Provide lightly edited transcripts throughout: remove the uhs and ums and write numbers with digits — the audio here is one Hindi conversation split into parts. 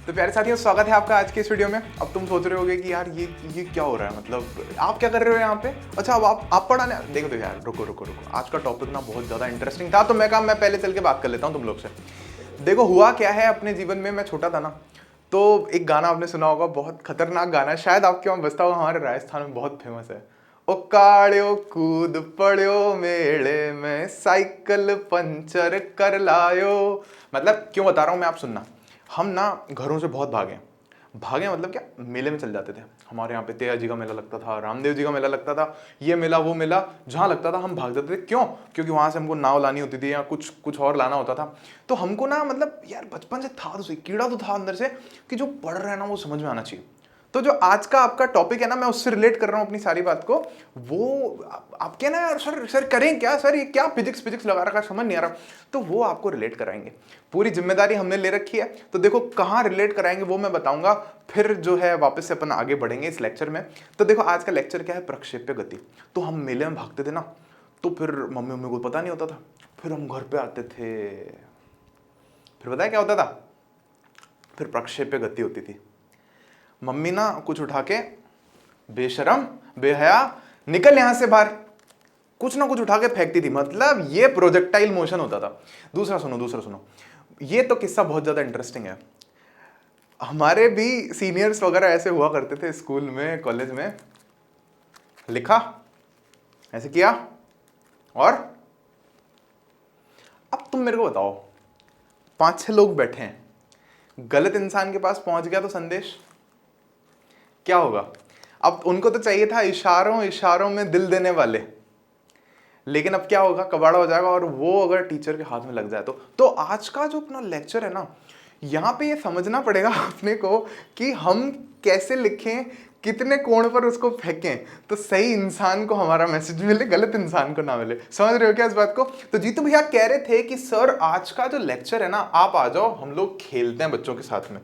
तो प्यारे साथियों, स्वागत है आपका आज के इस वीडियो में। अब तुम सोच रहे होगे कि यार ये क्या हो रहा है, मतलब आप क्या कर रहे हो यहाँ पे। अच्छा, अब आप पढ़ाने देखो यार, रुको रुको रुको, आज का टॉपिक ना बहुत ज़्यादा इंटरेस्टिंग था, तो मैं पहले चल के बात कर लेता हूँ तुम लोग से। देखो हुआ क्या है, अपने जीवन में मैं छोटा था ना, तो एक गाना आपने सुना होगा, बहुत खतरनाक गाना है, शायद आपके वहाँ बजता होगा, हमारे राजस्थान में बहुत फेमस है। ओ काड़ियो कूद पड़ियो मेले में, साइकिल पंचर कर लायो। मतलब क्यों बता रहा हूँ मैं, आप सुनना। हम ना घरों से बहुत भागे भागे, मतलब क्या, मेले में चल जाते थे। हमारे यहाँ पे तेया जी का मेला लगता था, रामदेव जी का मेला लगता था, ये मेला वो मेला, जहाँ लगता था हम भाग जाते थे। क्यों? क्योंकि वहाँ से हमको नाव लानी होती थी या कुछ कुछ और लाना होता था। तो हमको ना, मतलब यार बचपन से था, तो सही कीड़ा तो था अंदर से कि जो पढ़ रहे हैं ना वो समझ में आना चाहिए। तो जो आज का आपका टॉपिक है ना, मैं उससे रिलेट कर रहा हूँ अपनी सारी बात को। वो आपके ना यार, सर करें क्या सर, ये क्या फिजिक्स लगा रखा, समझ नहीं आ रहा। तो वो आपको रिलेट कराएंगे, पूरी जिम्मेदारी हमने ले रखी है। तो देखो कहाँ रिलेट कराएंगे वो मैं बताऊंगा, फिर जो है वापस से अपन आगे बढ़ेंगे इस लेक्चर में। तो देखो आज का लेक्चर क्या है, प्रक्षेप्य गति। तो हम मेले में भागते थे ना, तो फिर मम्मी को पता नहीं होता था। फिर हम घर पे आते थे, फिर बताया क्या होता था, फिर प्रक्षेप्य गति होती थी। मम्मी ना कुछ उठा के, बेशरम बेहया निकल यहां से बाहर, कुछ ना कुछ उठा के फेंकती थी। मतलब ये प्रोजेक्टाइल मोशन होता था। दूसरा सुनो, ये तो किस्सा बहुत ज्यादा इंटरेस्टिंग है। हमारे भी सीनियर्स वगैरह ऐसे हुआ करते थे स्कूल में, कॉलेज में। लिखा, ऐसे किया, और अब तुम मेरे को बताओ, 5-6 लोग बैठे हैं, गलत इंसान के पास पहुंच गया तो संदेश क्या होगा। अब उनको तो चाहिए था इशारों में दिल देने वाले, लेकिन अब क्या होगा, कबाड़ा हो जाएगा। और वो अगर टीचर के हाथ में लग जाए तो आज का जो अपना लेक्चर है ना, यहाँ पे ये समझना पड़ेगा अपने को कि हम कैसे लिखें, कितने कोण पर उसको फेंकें, तो सही इंसान को हमारा मैसेज मिले, गलत इंसान को ना मिले। समझ रहे हो क्या इस बात को। तो जीतू भैया कह रहे थे कि सर आज का जो लेक्चर है ना, आप आ जाओ, हम लोग खेलते हैं बच्चों के साथ में।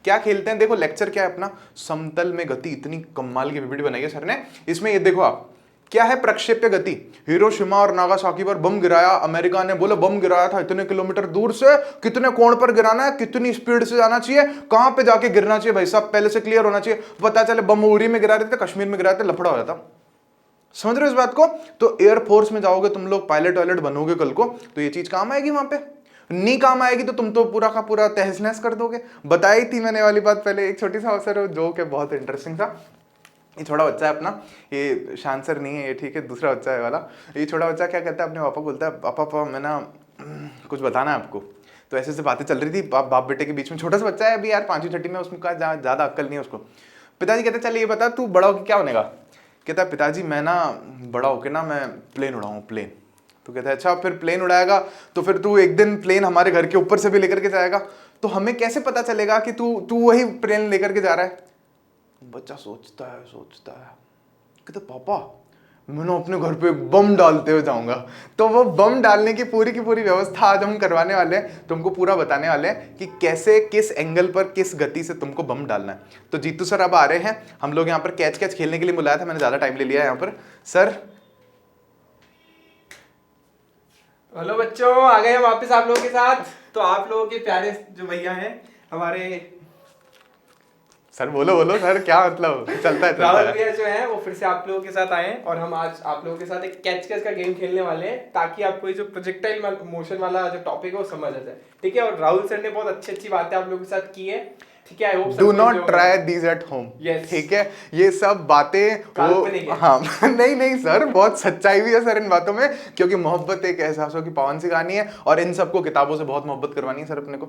क्या खेलते हैं, देखो लेक्चर क्या है अपना, समतल में गति। इतनी कमाल की पीपीटी बनाई है सर ने। इसमें ये देखो आप, क्या है प्रक्षेप्य गति। हिरोशिमा और नागासाकी पर बम गिराया, अमेरिका ने बोला बम गिराया था इतने किलोमीटर दूर से, कितने कोण पर गिराना है, कितनी स्पीड से जाना चाहिए, कहां पे जाके गिरना चाहिए, भाई साहब पहले से क्लियर होना चाहिए। पता चले बम उरी में गिरा रहे थे, कश्मीर में गिरा रहे थे, लफड़ा हो जाता। समझ रहे हो इस बात को। तो एयरफोर्स में जाओगे तुम लोग, पायलट वायलट बनोगे कल को, तो ये चीज काम आएगी वहां पे। नहीं काम आएगी तो तुम तो पूरा का पूरा तहस नहस कर दोगे। बताई थी मैंने वाली बात पहले, एक छोटी सा अवसर जोक है, बहुत इंटरेस्टिंग था। ये छोटा बच्चा है अपना, ये शान सर नहीं है ये, ठीक है, दूसरा बच्चा है वाला। ये छोटा बच्चा क्या कहता है, अपने पापा को बोलता है, पापा मैं ना कुछ बताना है आपको। तो ऐसे ऐसे बातें चल रही थी बाप बेटे के बीच में। छोटा सा बच्चा है अभी यार, 5वीं 6वीं में, उसमें कहा ज़्यादा अक्ल नहीं है उसको। पिताजी कहते चल ये बता, तू बड़ा होकर क्या बनेगा। कहता है पिताजी मैं ना बड़ा होकर ना मैं प्लेन उड़ाऊँ, प्लेन। तो कहता है अच्छा, फिर प्लेन उड़ाएगा तो फिर तू एक दिन प्लेन हमारे घर के ऊपर से भी लेकर के जाएगा, तो हमें कैसे पता चलेगा कि तू तू वही प्लेन लेकर के जा रहा है। बच्चा सोचता है, कहते पापा मैं ना अपने घर पे बम डालते हुए जाऊंगा। तो वो बम डालने की पूरी व्यवस्था आज हम करवाने वाले हैं, तुमको पूरा बताने वाले हैं कि कैसे, किस एंगल पर, किस गति से तुमको बम डालना है। तो जीतू सर अब आ रहे हैं, हम लोग यहाँ पर कैच कैच खेलने के लिए बुलाया था, मैंने ज्यादा टाइम ले लिया यहाँ पर। सर हेलो बच्चों, आ गए हम वापस आप लोगों के साथ। तो आप लोगों के प्यारे जो भैया हैं हमारे, सर बोलो सर, क्या मतलब, चलता है राहुल भैया जो है, वो फिर से आप लोगों के साथ आए हैं। और हम आज आप लोगों के साथ एक कैच कैच का गेम खेलने वाले हैं, ताकि आपको ये जो प्रोजेक्टाइल मोशन वाला जो टॉपिक है वो समझ आ जाए। ठीक है, और राहुल सर ने बहुत अच्छी बातें आप लोगों के साथ की है। ठीक है, I hope do not try these at home. ठीक है, ये सब बातें वो, हाँ नहीं सर, बहुत सच्चाई भी है सर इन बातों में, क्योंकि मोहब्बत एक एहसासों की पावन सी कहानी है, और इन सबको किताबों से बहुत मोहब्बत करवानी है सर अपने को।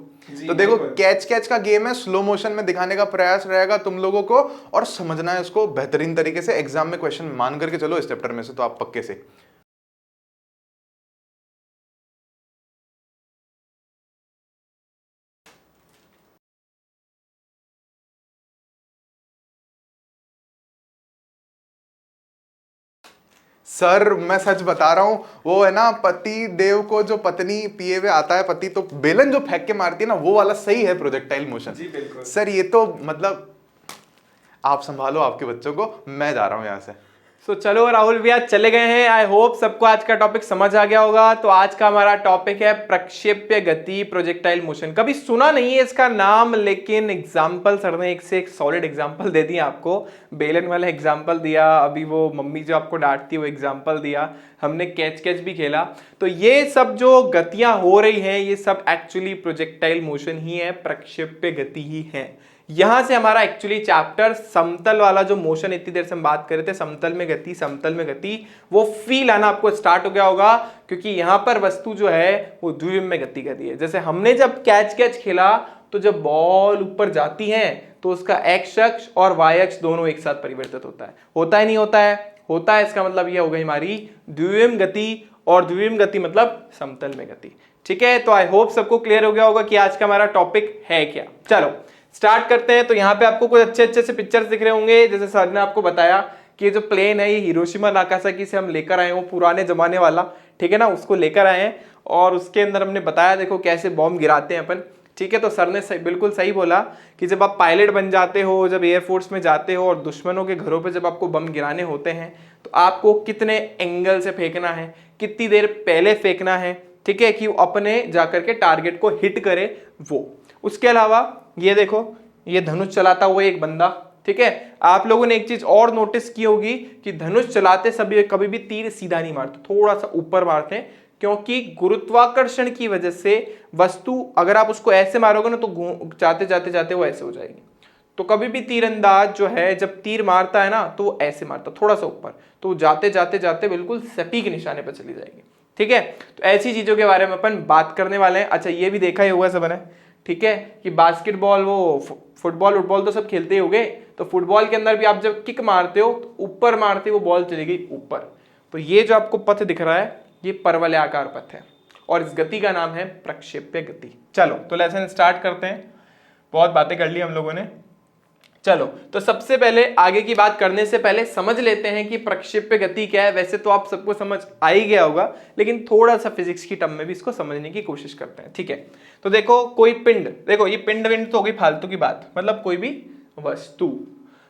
तो देखो कैच कैच का गेम है, स्लो मोशन में दिखाने का प्रयास रहेगा तुम लोगों को, और समझना है इसको बेहतरीन तरीके से। एग्जाम में क्वेश्चन मान करके चलो इस चैप्टर में से, तो आप पक्के से। सर मैं सच बता रहा हूं, वो है ना, पति देव को जो पत्नी पिए हुए आता है पति, तो बेलन जो फेंक के मारती है ना, वो वाला सही है प्रोजेक्टाइल मोशन। जी बिल्कुल सर ये तो मतलब, आप संभालो आपके बच्चों को, मैं जा रहा हूं यहां से। सो चलो राहुल भैया चले गए हैं। आई होप सबको आज का टॉपिक समझ आ गया होगा। तो आज का हमारा टॉपिक है प्रक्षेप्य गति, प्रोजेक्टाइल मोशन। कभी सुना नहीं है इसका नाम, लेकिन एग्जाम्पल सर ने एक से एक सॉलिड एग्जाम्पल दे दिया आपको। बेलन वाला एग्जाम्पल दिया, अभी वो मम्मी जो आपको डांटती है वो एग्जाम्पल दिया, हमने कैच कैच भी खेला। तो ये सब जो गतियां हो रही हैं ये सब एक्चुअली प्रोजेक्टाइल मोशन ही है, प्रक्षेप्य गति ही है। यहां से हमारा एक्चुअली चैप्टर समतल वाला जो मोशन इतनी देर से हम बात कर रहे थे, समतल में गति, समतल में गति, वो फील आना आपको स्टार्ट हो गया होगा, क्योंकि यहां पर वस्तु जो है वो द्विविम में गति कर रही है। जैसे हमने जब कैच कैच खेला तो जब बॉल ऊपर जाती है तो उसका एक्स अक्ष और वाई अक्ष दोनों एक साथ परिवर्तित होता है नहीं होता है? होता है। इसका मतलब ये हो गई हमारी द्विविम गति, और द्विविम गति मतलब समतल में गति। ठीक है, तो आई होप सबको क्लियर हो गया होगा कि आज का हमारा टॉपिक है क्या। चलो स्टार्ट करते हैं। तो यहाँ पे आपको कुछ अच्छे अच्छे से पिक्चर्स दिख रहे होंगे। जैसे सर ने आपको बताया कि ये जो प्लेन है ये हिरोशिमा नागासाकी से हम लेकर आए हो, पुराने जमाने वाला, ठीक है ना, उसको लेकर आए हैं। और उसके अंदर हमने बताया देखो कैसे बॉम्ब गिराते हैं अपन। ठीक है, तो सर ने बिल्कुल सही बोला कि जब आप पायलट बन जाते हो, जब एयरफोर्स में जाते हो और दुश्मनों के घरों पे जब आपको बम गिराने होते हैं तो आपको कितने एंगल से फेंकना है, कितनी देर पहले फेंकना है, ठीक है, कि वो अपने जाकर के टारगेट को हिट करे वो। उसके अलावा ये देखो, ये धनुष चलाता हुआ एक बंदा, ठीक है। आप लोगों ने एक चीज और नोटिस की होगी कि धनुष चलाते समय कभी भी तीर सीधा नहीं मारते, थोड़ा सा ऊपर मारते हैं, क्योंकि गुरुत्वाकर्षण की वजह से वस्तु अगर आप उसको ऐसे मारोगे ना तो जाते जाते जाते वो ऐसे हो जाएगी। तो कभी भी तीरंदाज जो है जब तीर मारता है ना तो वो ऐसे मारता थोड़ा सा ऊपर, तो जाते जाते जाते बिल्कुल सटीक निशाने पर चली जाएगी। ठीक है, तो ऐसी चीजों के बारे में अपन बात करने वाले हैं। अच्छा, ये भी देखा ही होगा सबने, ठीक है, कि बास्केटबॉल, वो फुटबॉल तो सब खेलते ही होंगे। तो फुटबॉल के अंदर भी आप जब किक मारते हो तो ऊपर मारते वो बॉल चली गई ऊपर। तो ये जो आपको पथ दिख रहा है ये परवलयाकार पथ है और इस गति का नाम है प्रक्षेप्य गति। चलो तो लेसन स्टार्ट करते हैं। बहुत बातें कर ली हम लोगों ने। चलो तो सबसे पहले आगे की बात करने से पहले समझ लेते हैं कि प्रक्षेप्य गति क्या है। वैसे तो आप सबको समझ आ ही गया होगा, लेकिन थोड़ा सा फिजिक्स की टर्म में भी इसको समझने की कोशिश करते हैं। ठीक है, तो देखो कोई पिंड, देखो ये पिंड विंड तो होगी फालतू की बात, मतलब कोई भी वस्तु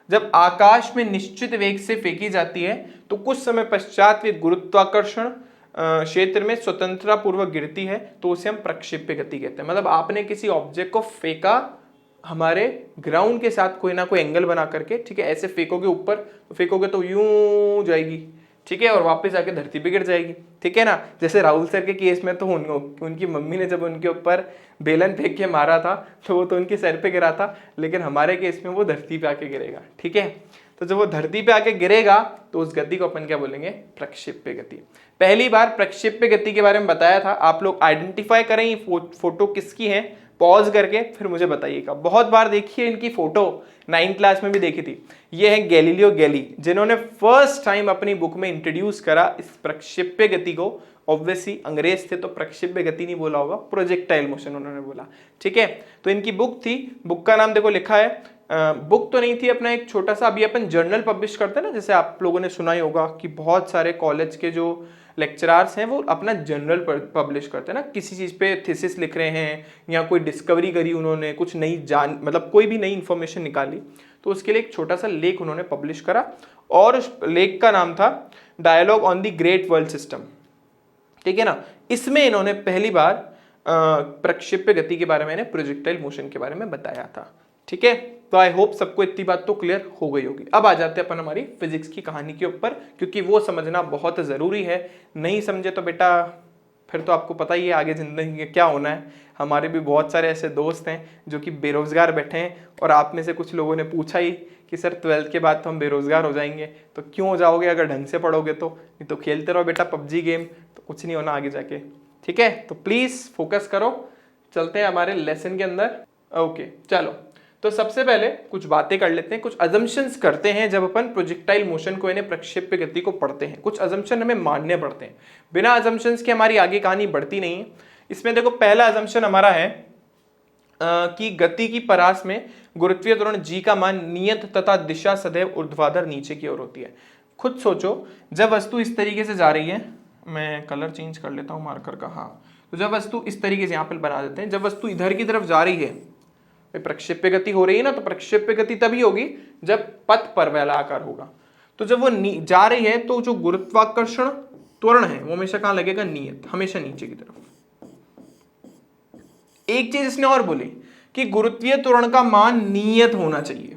जब आकाश में निश्चित वेग से फेंकी जाती है तो कुछ समय पश्चात वे गुरुत्वाकर्षण क्षेत्र में स्वतंत्रता पूर्वक गिरती है, तो उसे हम प्रक्षेप्य गति कहते हैं। मतलब आपने किसी ऑब्जेक्ट को फेंका हमारे ग्राउंड के साथ कोई ना कोई एंगल बना करके, ठीक है, ऐसे फेंकोगे ऊपर तो फेंकोगे तो यूं जाएगी, ठीक है, और वापस आके धरती पे गिर जाएगी। ठीक है ना। जैसे राहुल सर के केस में तो उनकी मम्मी ने जब उनके ऊपर बेलन फेंक के मारा था तो वो तो उनके सर पे गिरा था, लेकिन हमारे केस में वो धरती पे आके गिरेगा। ठीक है, तो जब वो धरती पे आके गिरेगा तो उस गति को अपन क्या बोलेंगे? प्रक्षेप्य गति। पहली बार प्रक्षेप्य गति के बारे में बताया था। आप लोग आइडेंटिफाई करें ये फोटो किसकी है, पॉज करके फिर मुझे बताइएगा। बहुत बार देखिए इनकी फोटो, 9th क्लास में भी देखी थी। ये है गैलीलियो गैली, जिन्होंने फर्स्ट टाइम अपनी बुक में इंट्रोड्यूस करा इस प्रक्षेप्य गति को। ऑब्वियसली अंग्रेज थे तो प्रक्षेप्य गति नहीं बोला होगा, प्रोजेक्टाइल मोशन उन्होंने बोला। ठीक है, तो इनकी बुक थी, बुक का नाम देखो लिखा है, बुक तो नहीं थी, अपना एक छोटा सा, अभी अपन जर्नल पब्लिश करते हैं ना, जैसे आप लोगों ने सुना ही होगा कि बहुत सारे कॉलेज के जो लेक्चरार्स हैं वो अपना जर्नल पब्लिश करते हैं ना, किसी चीज़ पे थीसिस लिख रहे हैं या कोई डिस्कवरी करी उन्होंने, कुछ नई मतलब कोई भी नई इन्फॉर्मेशन निकाली, तो उसके लिए एक छोटा सा लेख उन्होंने पब्लिश करा और उस लेख का नाम था dialogue on the great world system. ठीक है ना। इसमें इन्होंने पहली बार प्रक्षेप्य गति के बारे में, प्रोजेक्टाइल मोशन के बारे में बताया था। ठीक है, तो आई होप सबको इतनी बात तो क्लियर हो गई होगी। अब आ जाते हैं अपन हमारी फिजिक्स की कहानी के ऊपर, क्योंकि वो समझना बहुत ज़रूरी है। नहीं समझे तो बेटा फिर तो आपको पता ही है आगे ज़िंदगी में क्या होना है। हमारे भी बहुत सारे ऐसे दोस्त हैं जो कि बेरोज़गार बैठे हैं, और आप में से कुछ लोगों ने पूछा ही कि सर 12th के बाद तो हम बेरोज़गार हो जाएंगे। तो क्यों हो जाओगे अगर ढंग से पढ़ोगे तो? नहीं तो खेलते रहो बेटा पबजी गेम, तो कुछ नहीं होना आगे जाके। ठीक है, तो प्लीज़ फोकस करो। चलते हैं हमारे लेसन के अंदर। ओके चलो, तो सबसे पहले कुछ बातें कर लेते हैं, कुछ अजम्पशंस करते हैं जब अपन प्रोजेक्टाइल मोशन को, यानी प्रक्षेप्य गति को पढ़ते हैं। कुछ अजम्पशन हमें मानने पड़ते हैं, बिना अजम्पशंस के हमारी आगे कहानी बढ़ती नहीं है। इसमें देखो पहला अजम्पशन हमारा है कि गति की परास में गुरुत्वीय त्वरण g का मान नियत तथा दिशा सदैव ऊर्ध्वाधर नीचे की ओर होती है। खुद सोचो, जब वस्तु इस तरीके से जा रही है, मैं कलर चेंज कर लेता हूँ मार्कर का, हाँ, तो जब वस्तु इस तरीके से यहाँ पर बना देते हैं, जब वस्तु इधर की तरफ जा रही है, प्रक्षेप्य गति हो रही है ना, तो प्रक्षेप्य गति तभी होगी जब पथ परवलयाकार होगा। तो जब वो जा रही है तो जो गुरुत्वाकर्षण त्वरण है वो हमेशा कहां लगेगा, नियत, हमेशा नीचे की तरफ। एक चीज इसने और बोली कि गुरुत्वीय त्वरण का मान नियत होना चाहिए।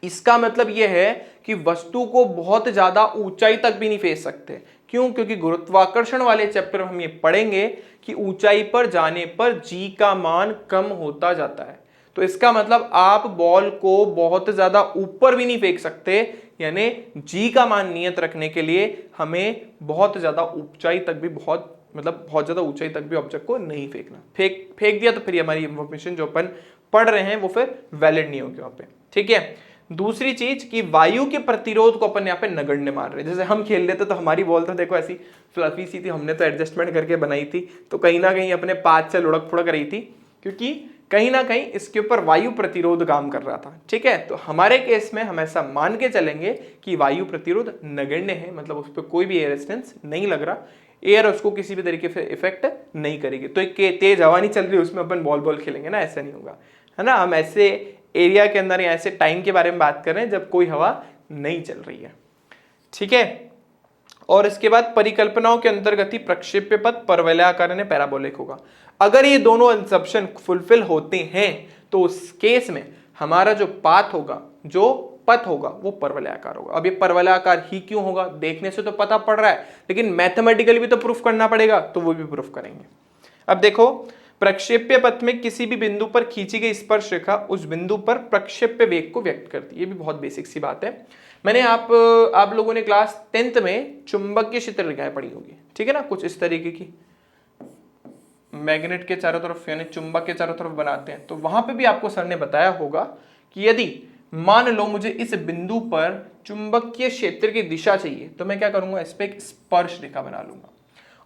इसका मतलब यह है कि वस्तु को बहुत ज्यादा ऊंचाई तक भी नहीं फेंक सकते। क्यों? क्योंकि गुरुत्वाकर्षण वाले चैप्टर में हम ये पढ़ेंगे कि ऊंचाई पर जाने पर जी का मान कम होता जाता है। तो इसका मतलब आप बॉल को बहुत ज्यादा ऊपर भी नहीं फेंक सकते, यानी जी का मान नियत रखने के लिए हमें बहुत ज्यादा ऊंचाई तक भी बहुत ज्यादा ऊंचाई तक भी ऑब्जेक्ट को नहीं फेंकना। फेंक दिया तो फिर हमारी इंफॉर्मेशन जो अपन पढ़ रहे हैं वो फिर वैलिड नहीं होगी वहां पे। ठीक है। दूसरी चीज कि वायु के प्रतिरोध को अपन यहाँ पे नगण्य मान रहे हैं। जैसे हम खेल लेते तो हमारी बॉल तो देखो ऐसी फ्लफी सी थी, हमने तो एडजस्टमेंट करके बनाई थी, तो कहीं ना कहीं अपने पाद से लुढ़क फुड़क रही थी, क्योंकि कहीं ना कहीं इसके ऊपर वायु प्रतिरोध काम कर रहा था। ठीक है। तो हमारे केस में हम ऐसा मान के चलेंगे कि वायु प्रतिरोध नगण्य है, मतलब उस पर कोई भी एयर रेजिस्टेंस नहीं लग रहा, एयर उसको किसी भी तरीके से इफेक्ट नहीं करेगी। तो एक तेज हवा नहीं चल रही उसमें अपन बॉल खेलेंगे ना, ऐसा नहीं होगा, है ना। हम ऐसे एरिया के अंदर या ऐसे टाइम के बारे में बात कर रहे हैं जब कोई हवा नहीं चल रही है। ठीक है। और इसके बाद परिकल्पनाओं के अंतर्गत ही प्रक्षेप्य पथ परवलयाकार यानी पैराबोलिक होगा। अगर ये दोनों इंसेप्शन फुलफिल होते हैं तो उस केस में हमारा जो पाथ होगा, जो पथ होगा, वो परवलयाकार होगा। अब ये परवलयाकार ही क्यों होगा, देखने से तो पता पड़ रहा है, लेकिन मैथमेटिकली भी तो प्रूफ करना पड़ेगा, तो वो भी प्रूफ करेंगे। अब देखो, प्रक्षेप्य पथ में किसी भी बिंदु पर खींची गई स्पर्श रेखा उस बिंदु पर प्रक्षेप्य वेग को व्यक्त करती है। ये भी बहुत बेसिक सी बात है। मैंने आप लोगों ने क्लास 10th में चुंबकीय क्षेत्र रेखाएं पढ़ी होगी, ठीक है ना, कुछ इस तरीके की मैग्नेट के चारों तरफ यानी चुंबक के चारों तरफ बनाते हैं। तो वहां पे भी आपको सर ने बताया होगा कि यदि मान लो मुझे इस बिंदु पर चुंबकीय क्षेत्र की दिशा चाहिए तो मैं क्या करूंगा, इस पे एक स्पर्श रेखा बना लूंगा,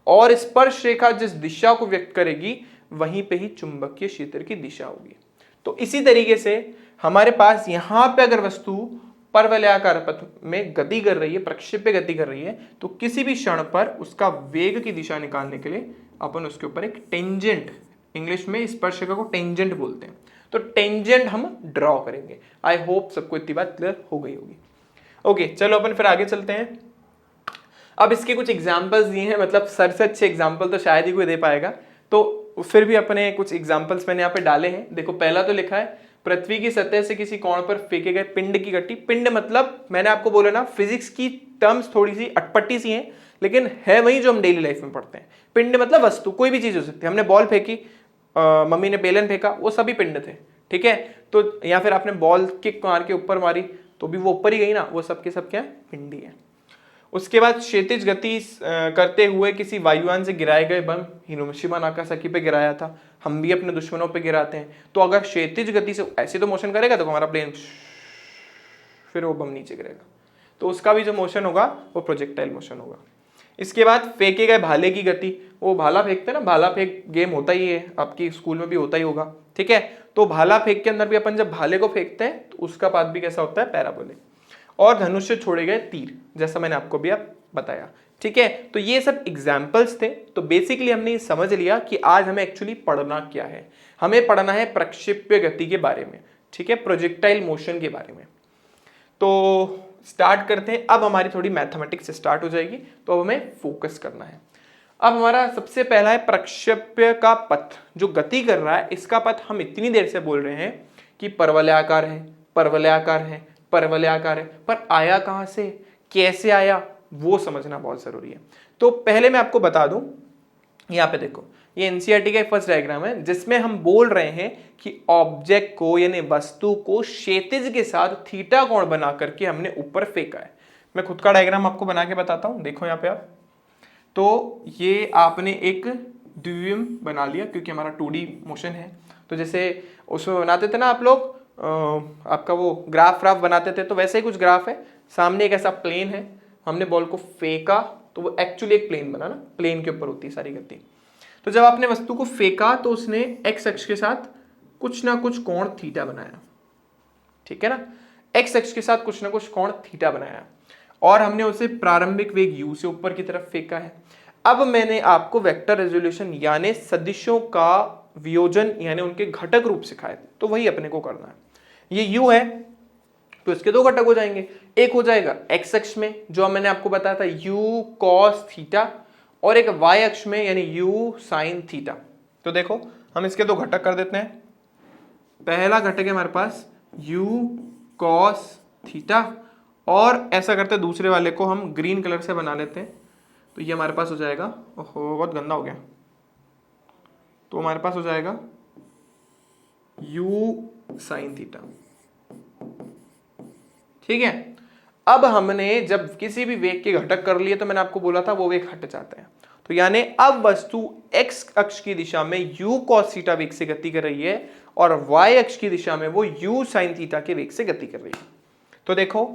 और स्पर्श रेखा जिस दिशा को व्यक्त करेगी वहीं पे ही चुंबकीय क्षेत्र की दिशा होगी। तो इसी तरीके से हमारे पास यहां पे अगर वस्तु परवलयाकार पथ में गति कर रही है, प्रक्षेप्य गति कर रही है, तो किसी भी क्षण पर उसका वेग की दिशा निकालने के लिए अपन उसके ऊपर एक टेंजेंट, इंग्लिश में स्पर्श रेखा को टेंजेंट बोलते हैं, तो टेंजेंट हम ड्रॉ करेंगे। आई होप सबको इतनी बात क्लियर हो गई होगी। ओके, चलो अपन फिर आगे चलते हैं। अब इसके कुछ एग्जाम्पल्स दिए हैं, मतलब सर से अच्छे एग्जाम्पल तो शायद ही कोई दे पाएगा, तो फिर भी अपने कुछ एग्जाम्पल्स मैंने यहाँ पे डाले हैं। देखो, पहला तो लिखा है पृथ्वी की सतह से किसी कोण पर फेंके गए पिंड की गति। पिंड मतलब मैंने आपको बोला ना, फिजिक्स की टर्म्स थोड़ी सी अटपटी सी हैं, लेकिन है वही जो हम डेली लाइफ में पढ़ते हैं। पिंड मतलब वस्तु, कोई भी चीज हो सकती है। हमने बॉल फेंकी, मम्मी ने बेलन फेंका, वो सभी पिंड थे, ठीक है। तो या फिर आपने बॉल किक मार के ऊपर मारी तो भी वो ऊपर ही गई ना, वो सब के सब क्या है, पिंडी है। उसके बाद क्षैतिज गति करते हुए किसी वायुयान से गिराए गए बम, हिरोशिमा नागासाकी पे गिराया था, हम भी अपने दुश्मनों पे गिराते हैं। तो अगर क्षैतिज गति से ऐसे तो मोशन करेगा तो हमारा प्लेन, फिर वो बम नीचे गिरेगा, तो उसका भी जो मोशन होगा वो प्रोजेक्टाइल मोशन होगा। इसके बाद फेंके गए भाले की गति, वो भाला फेंकते हैं ना, भाला फेंक गेम होता ही है, आपकी स्कूल में भी होता ही होगा, ठीक है। तो भाला फेंक के अंदर भी अपन जब भाले को फेंकते हैं तो उसका पाथ भी कैसा होता है, पैराबोलिक। और धनुष से छोड़े गए तीर, जैसा मैंने आपको भी बताया, ठीक है। तो ये सब एग्जाम्पल्स थे। तो बेसिकली हमने ये समझ लिया कि आज हमें एक्चुअली पढ़ना क्या है। हमें पढ़ना है प्रक्षेप्य गति के बारे में, ठीक है, प्रोजेक्टाइल मोशन के बारे में। तो स्टार्ट करते हैं। अब हमारी थोड़ी मैथमेटिक्स स्टार्ट हो जाएगी, तो अब हमें फोकस करना है। अब हमारा सबसे पहला है प्रक्षेप्य का पथ, जो गति कर रहा है इसका पथ हम इतनी देर से बोल रहे हैं कि परवलयाकार है, परवलयाकार है, परवलयाकार है, पर आया कहां से, कैसे आया, वो समझना बहुत जरूरी है। तो पहले मैं आपको बता दूं, यहां पे देखो, ये एनसीईआरटी का फर्स्ट डायग्राम है जिसमें हम बोल रहे हैं कि ऑब्जेक्ट को यानी वस्तु को क्षैतिज के साथ थीटा कोण बना करके हमने ऊपर फेंका है। मैं खुद का डायग्राम आपको बना के बताता हूं, देखो यहाँ पे आप। तो ये आपने एक द्विविम बना लिया क्योंकि हमारा 2D मोशन है। तो जैसे उसमें बनाते थे ना आप लोग, आपका वो ग्राफ बनाते थे, तो वैसे ही कुछ ग्राफ है। सामने एक ऐसा प्लेन है, हमने बॉल को फेंका तो वो एक्चुअली एक प्लेन बना ना, प्लेन के ऊपर होती है सारी गति। तो जब आपने वस्तु को फेंका तो उसने एक्स अक्ष के साथ कुछ ना कुछ कोण थीटा बनाया, ठीक है ना, एक्स अक्ष के साथ कुछ ना कुछ कोण थीटा बनाया, और हमने उसे प्रारंभिक वेग u से ऊपर की तरफ फेंका है। अब मैंने आपको वेक्टर रेजोल्यूशन यानी सदिशों का वियोजन यानी उनके घटक रूप सिखाए थे, तो वही अपने को करना है। ये u है, तो इसके दो घटक हो जाएंगे। एक हो जाएगा एक्स अक्ष में जो मैंने आपको बताया था u cos थीटा, और एक y अक्ष में यानी u sin थीटा। तो देखो हम इसके दो घटक कर देते हैं। पहला घटक है हमारे पास u cos थीटा, और ऐसा करते हैं दूसरे वाले को हम ग्रीन कलर से बना लेते हैं। तो ये हमारे पास हो जाएगा, ओहो बहुत गंदा हो गया, तो हमारे पास हो जाएगा u sin थीटा। ठीक है, अब हमने जब किसी भी वेग के घटक कर लिए तो मैंने आपको बोला था वो वेग हट जाते हैं। तो यानी अब वस्तु x अक्ष की दिशा में u cos थीटा वेग से गति कर रही है और y अक्ष की दिशा में वो u sin थीटा के वेग से गति कर रही है। तो देखो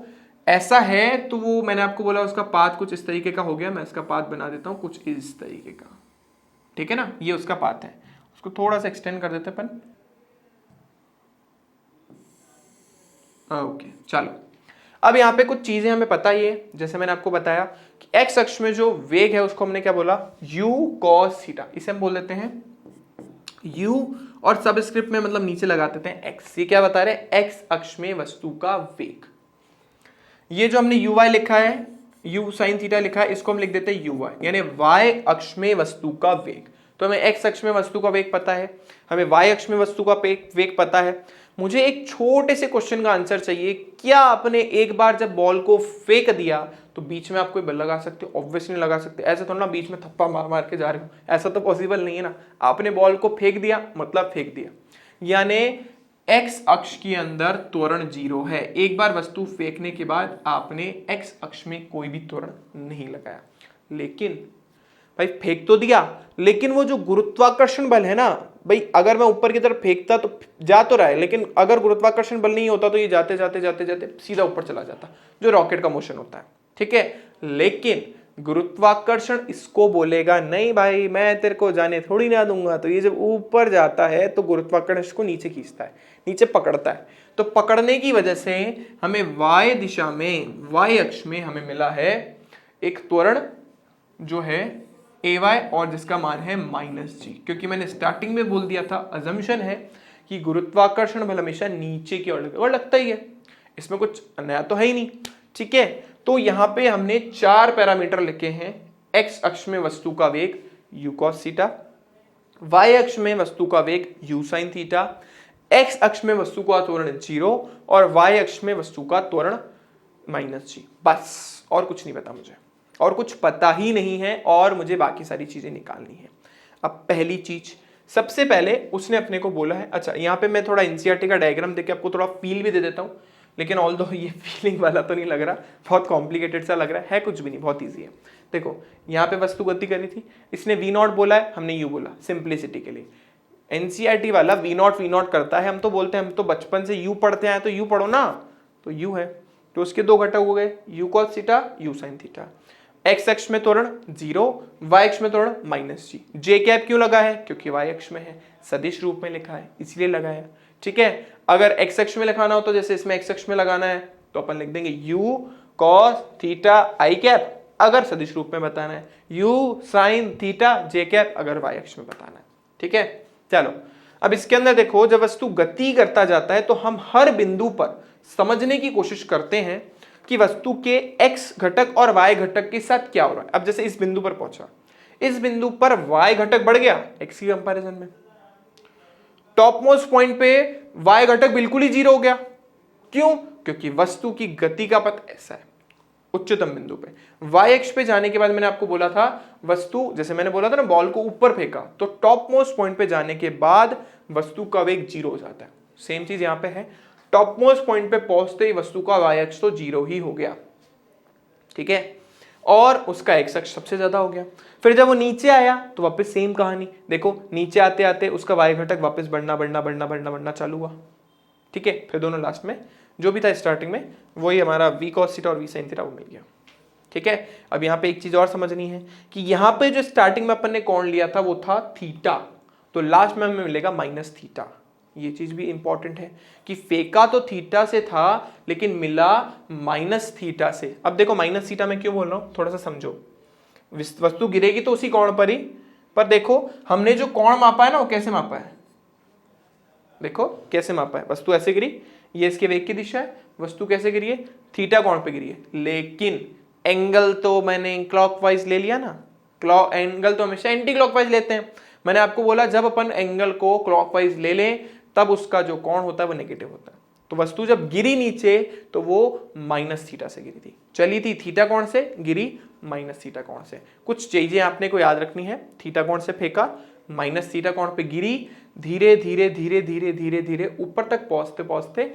ऐसा है, तो वो मैंने आपको बोला उसका पाथ कुछ इस तरीके का हो गया। मैं इसका पाथ बना देता हूं कुछ इस तरीके का, ठीक है ना, ये उसका पाथ है। उसको थोड़ा सा एक्सटेंड कर देते अपन। ओके चलो, अब यहाँ पे कुछ चीजें हमें पता ही है। जैसे मैंने आपको बताया कि x अक्ष में जो वेग है उसको हमने क्या बोला, u cos थीटा, इसे हम बोल देते हैं u, और सबस्क्रिप्ट में मतलब नीचे लगा देते हैं x। ये क्या बता रहे हैं, x अक्ष में वस्तु का वेग। ये जो हमने uy लिखा है, u sin थीटा लिखा है, इसको हम लिख देते हैं uy, यानी y अक्ष में वस्तु का वेग। तो हमें x अक्ष में वस्तु का वेग पता है, हमें y अक्ष में वस्तु का वेग पता है। मुझे एक छोटे से क्वेश्चन का आंसर चाहिए। क्या आपने एक बार जब बॉल को फेंक दिया तो बीच में आप कोई बल लगा सकते हो? ऑब्वियसली नहीं लगा सकते। ऐसे थोड़ा ना बीच में थप्पा मार मार के जा रहे हो, ऐसा तो पॉसिबल नहीं है ना। आपने बॉल को फेंक दिया मतलब फेंक दिया, यानी x अक्ष के अंदर त्वरण 0 है। एक बार वस्तु फेंकने के बाद आपने x अक्ष में कोई भी त्वरण नहीं लगाया। लेकिन भाई फेंक तो दिया, लेकिन वो जो गुरुत्वाकर्षण बल है ना भाई, अगर मैं ऊपर की तरफ फेंकता तो जा तो रहा है, लेकिन अगर गुरुत्वाकर्षण बल नहीं होता तो ये जाते जाते जाते जाते सीधा ऊपर चला जाता, जो रॉकेट का मोशन होता है। ठीक है, लेकिन गुरुत्वाकर्षण इसको बोलेगा नहीं भाई मैं तेरे को जाने थोड़ी ना दूंगा। तो ये जब ऊपर जाता है तो गुरुत्वाकर्षण इसको नीचे खींचता है, नीचे पकड़ता है। तो पकड़ने की वजह से हमें y दिशा में, y अक्ष में हमें मिला है एक त्वरण जो है ay, और जिसका मान है -g। क्योंकि मैंने स्टार्टिंग में बोल दिया था, अजम्पशन है कि गुरुत्वाकर्षण बल हमेशा नीचे की ओर लगता ही है, इसमें कुछ नया तो है ही नहीं। ठीक है, तो यहां पे हमने 4 पैरामीटर लिखे हैं। x अक्ष में वस्तु का वेग u cos थीटा, y अक्ष में वस्तु का वेग u sin थीटा, x अक्ष में वस्तु का त्वरण 0 और y अक्ष में वस्तु का त्वरण -g। बस और कुछ नहीं पता मुझे, और कुछ पता ही नहीं है, और मुझे बाकी सारी चीजें निकालनी है। अब पहली चीज, सबसे पहले उसने अपने को बोला है, अच्छा यहाँ पे मैं थोड़ा एनसीईआरटी का डायग्राम देके आपको थोड़ा फील भी दे देता हूँ, लेकिन ऑल दो ये फीलिंग वाला तो नहीं लग रहा, बहुत कॉम्प्लिकेटेड सा लग रहा है कुछ भी नहीं, बहुत ईजी है। देखो यहाँ पे वस्तु गति करी थी, इसने v0 बोला है, हमने u बोला, सिंप्लिसिटी के लिए। एनसीईआरटी वाला v0 करता है, हम तो बोलते हैं, हम तो बचपन से u पढ़ते आए तो u पढ़ो ना, तो u है, तो उसके दो घटक हो गए u cos theta, u sin theta. x अक्ष में त्वरण 0, y अक्ष में त्वरण -g। j कैप क्यों लगा है, क्योंकि y अक्ष में है, सदिश रूप में लिखा है इसलिए लगाया। ठीक है, अगर x अक्ष में लिखाना हो तो जैसे इसमें x अक्ष में लगाना है तो अपन लिख देंगे u cos theta i cap, अगर सदिश रूप में बताना है u sin theta j cap, अगर y अक्ष में बताना है। ठीक है, चलो अब इसके अंदर देखो, जब वस्तु गति करता जाता है तो हम हर बिंदु पर समझने की कोशिश करते हैं कि वस्तु के x घटक और y घटक के साथ क्या हो रहा है। अब जैसे इस बिंदु पर पहुंचा, इस बिंदु पर y घटक बढ़ गया x की कंपैरिजन में, टॉप मोस्ट पॉइंट पे y घटक बिल्कुल ही 0 हो गया। क्यों? क्योंकि वस्तु की गति का पथ ऐसा है, उच्चतम बिंदु पे y अक्ष पे जाने के बाद मैंने आपको बोला था, वस्तु जैसे मैंने बोला था ना, बॉल को ऊपर फेंका तो टॉप मोस्ट पॉइंट पे जाने के बाद वस्तु का वेग 0 हो जाता है। सेम चीज यहां पे है, टॉप मोस्ट पॉइंट पे पहुंचते ही वस्तु का y अक्ष तो 0 ही हो गया। ठीक है, और उसका x अक्ष सबसे ज्यादा हो गया। फिर जब वो नीचे आया तो वापस सेम कहानी, देखो नीचे आते आते उसका y घटक वापस बढ़ना चालू हुआ। ठीक है, फिर दोनों लास्ट में जो भी था स्टार्टिंग में वही हमारा v cos थीटा और v sin थीटा वो मिल गया। ठीक है, अब यहाँ पे एक चीज और समझनी है कि यहाँ पे जो स्टार्टिंग में अपन ने कोण लिया था वो था थीटा, तो लास्ट में हमें मिलेगा माइनस थीटा। ये चीज भी इंपॉर्टेंट है कि फेंका तो थीटा से था लेकिन मिला माइनस थीटा से। अब देखो माइनस थीटा में क्यों बोल रहा हूं, थोड़ा सा समझो। वस्तु गिरेगी तो उसी कोण पर ही, पर देखो हमने जो कोण मापा है ना वो कैसे मापा है, देखो कैसे मापा है। वस्तु ऐसे गिरी, ये इसके वेग की दिशा है, वस्तु कैसे गिरी है, थीटा कोण पे गिरी है, लेकिन एंगल तो मैंने क्लॉकवाइज ले लिया ना, एंगल तो हमेशा एंटी क्लॉकवाइज लेते हैं। मैंने आपको बोला जब अपन एंगल को क्लॉकवाइज ले लें तब उसका जो कोण होता है वो नेगेटिव होता है। तो वस्तु जब गिरी नीचे तो वो माइनस थीटा से गिरी थी, चली थी थीटा कोण से, गिरी माइनस थीटा कोण से। कुछ चीजें आपने को याद रखनी है, थीटा कोण से फेंका, माइनस थीटा कोण पे गिरी, धीरे धीरे धीरे धीरे धीरे धीरे ऊपर तक पहुंचते पहुंचते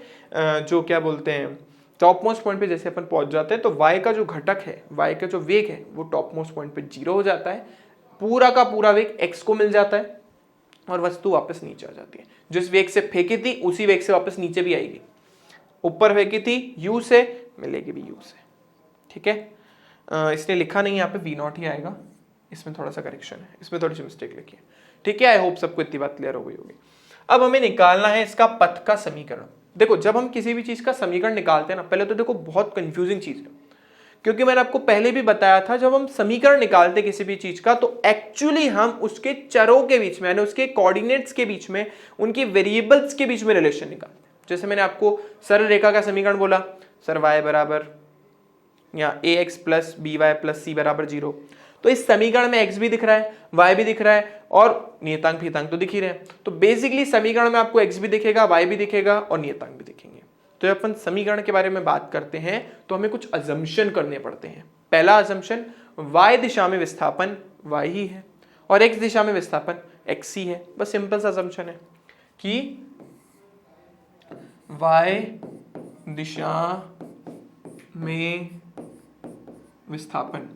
जो क्या बोलते हैं टॉप मोस्ट पॉइंट पे जैसे अपन पहुंच जाते हैं तो y का जो घटक है, y का जो वेग है वो टॉप मोस्ट पॉइंट पे 0 हो जाता है, पूरा का पूरा वेग x को मिल जाता है और वस्तु वापस नीचे आ जाती है। जिस वेग से फेंकी थी उसी वेग से वापस नीचे भी आएगी, ऊपर फेंकी थी u से, मिलेगी भी u से। ठीक है, इसने लिखा नहीं यहाँ पे v0 ही आएगा, इसमें थोड़ा सा करेक्शन है, इसमें थोड़ी सी मिस्टेक लिखी है। ठीक है, आई होप सबको इतनी बात क्लियर हो गई होगी। अब हमें निकालना है इसका पथ का समीकरण। देखो जब हम किसी भी चीज का समीकरण निकालते हैं ना, पहले तो देखो बहुत कंफ्यूजिंग चीज है, क्योंकि मैंने आपको पहले भी बताया था जब हम समीकरण निकालते किसी भी चीज का तो एक्चुअली हम उसके चरों के बीच में, यानी उसके कोऑर्डिनेट्स के बीच में, उनकी वेरिएबल्स के बीच में रिलेशन निकालते हैं। जैसे मैंने आपको सरल रेखा का समीकरण बोला, सर y बराबर या ax plus B Y plus C बराबर 0, तो इस समीकरण में x भी दिख रहा है, y भी दिख रहा है और नियतांक फीतांक तो दिख ही रहे हैं। तो बेसिकली समीकरण में आपको x भी दिखेगा, y भी दिखेगा और नियतांक भी दिखेंगे। तो जब अपन समीकरण के बारे में बात करते हैं तो हमें कुछ अजम्पशन करने पड़ते हैं। पहला अजम्पशन, y दिशा में विस्थापन y ही है और x दिशा में विस्थापन x ही है। बस सिंपल सा अजम्पशन है कि y दिशा में विस्थापन,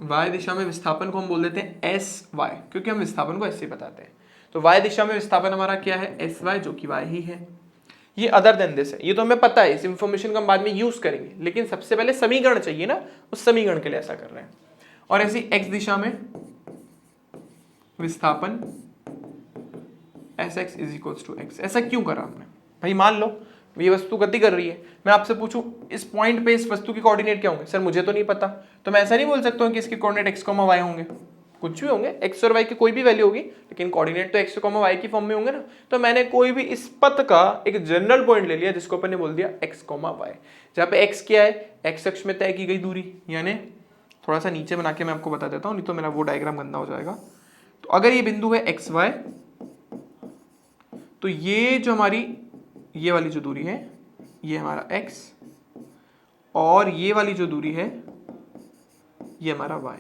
y दिशा में विस्थापन को हम बोल देते हैं एस वाई, क्योंकि हम विस्थापन को ऐसे बताते हैं। तो y दिशा में विस्थापन हमारा क्या है, एस वाई, जो कि y ही है। ये अदर देन दिस है, ये तो हमें पता है, इस इंफॉर्मेशन को हम बाद में यूज करेंगे, लेकिन सबसे पहले समीकरण चाहिए ना, उस समीकरण के लिए ऐसा कर रहे हैं। और ऐसी x दिशा में विस्थापन Sx is equals to x। ऐसा क्यों करा हमने भाई? मान लो ये वस्तु गति कर रही है, मैं आपसे पूछूं इस पॉइंट पे इस वस्तु के कोऑर्डिनेट क्या होंगे, सर मुझे तो नहीं पता, तो मैं ऐसा नहीं बोल सकता हूं कि इसके कोऑर्डिनेट x, y होंगे। कुछ भी होंगे, x और y की कोई भी वैल्यू होगी, लेकिन कोऑर्डिनेट तो x, y की फॉर्म में होंगे ना। तो मैंने कोई भी इस पथ का एक जनरल पॉइंट ले लिया जिसको अपन ने बोल दिया x, y, जहाँ पे x क्या है, x अक्ष में तय की गई दूरी, यानी थोड़ा सा नीचे बना के मैं आपको बता देता हूँ, नहीं तो मेरा वो डायग्राम गंदा हो जाएगा। तो अगर ये बिंदु है x, y, तो ये जो हमारी ये वाली जो दूरी है ये हमारा x और ये वाली जो दूरी है ये हमारा y।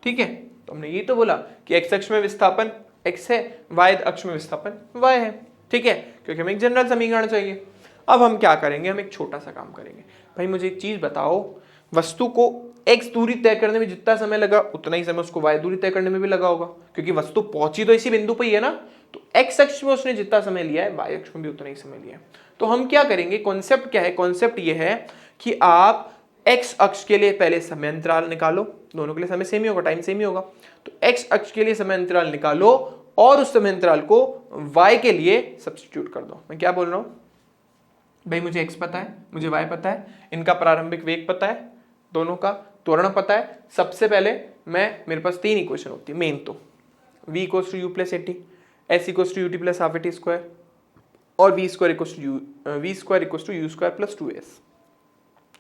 ठीक है, तो हमने ये तो बोला कि x अक्ष में विस्थापन x है, y अक्ष में विस्थापन y है। ठीक है, क्योंकि हमें एक जनरल समीकरण चाहिए। अब हम क्या करेंगे, हम एक छोटा सा काम करेंगे। भाई मुझे एक चीज बताओ, वस्तु को x दूरी तय करने में जितना समय लगा उतना ही समय उसको y दूरी तय करने में भी लगा होगा, क्योंकि वस्तु पहुंची तो इसी बिंदु पर ही है ना। तो x अक्ष में उसने जितना समय लिया है y अक्ष में भी उतना ही समय लिया है। तो हम क्या करेंगे, कॉन्सेप्ट क्या है, कॉन्सेप्ट ये है कि आप x अक्ष के लिए पहले समय अंतराल निकालो, दोनों के लिए समय सेम ही होगा, टाइम सेम ही होगा। तो x अक्ष के लिए समय अंतराल निकालो और उस समय अंतराल को y के लिए सब्स्टिट्यूट कर दो। मैं क्या बोल रहा हूं भाई, मुझे x पता है, मुझे y पता है, इनका प्रारंभिक वेग पता है, दोनों का त्वरण पता है। सबसे पहले मेरे पास 3 इक्वेशन होती है मेन, तो v equals to u plus a t, s equals to u t plus half a t square और v square equals to u square plus 2s।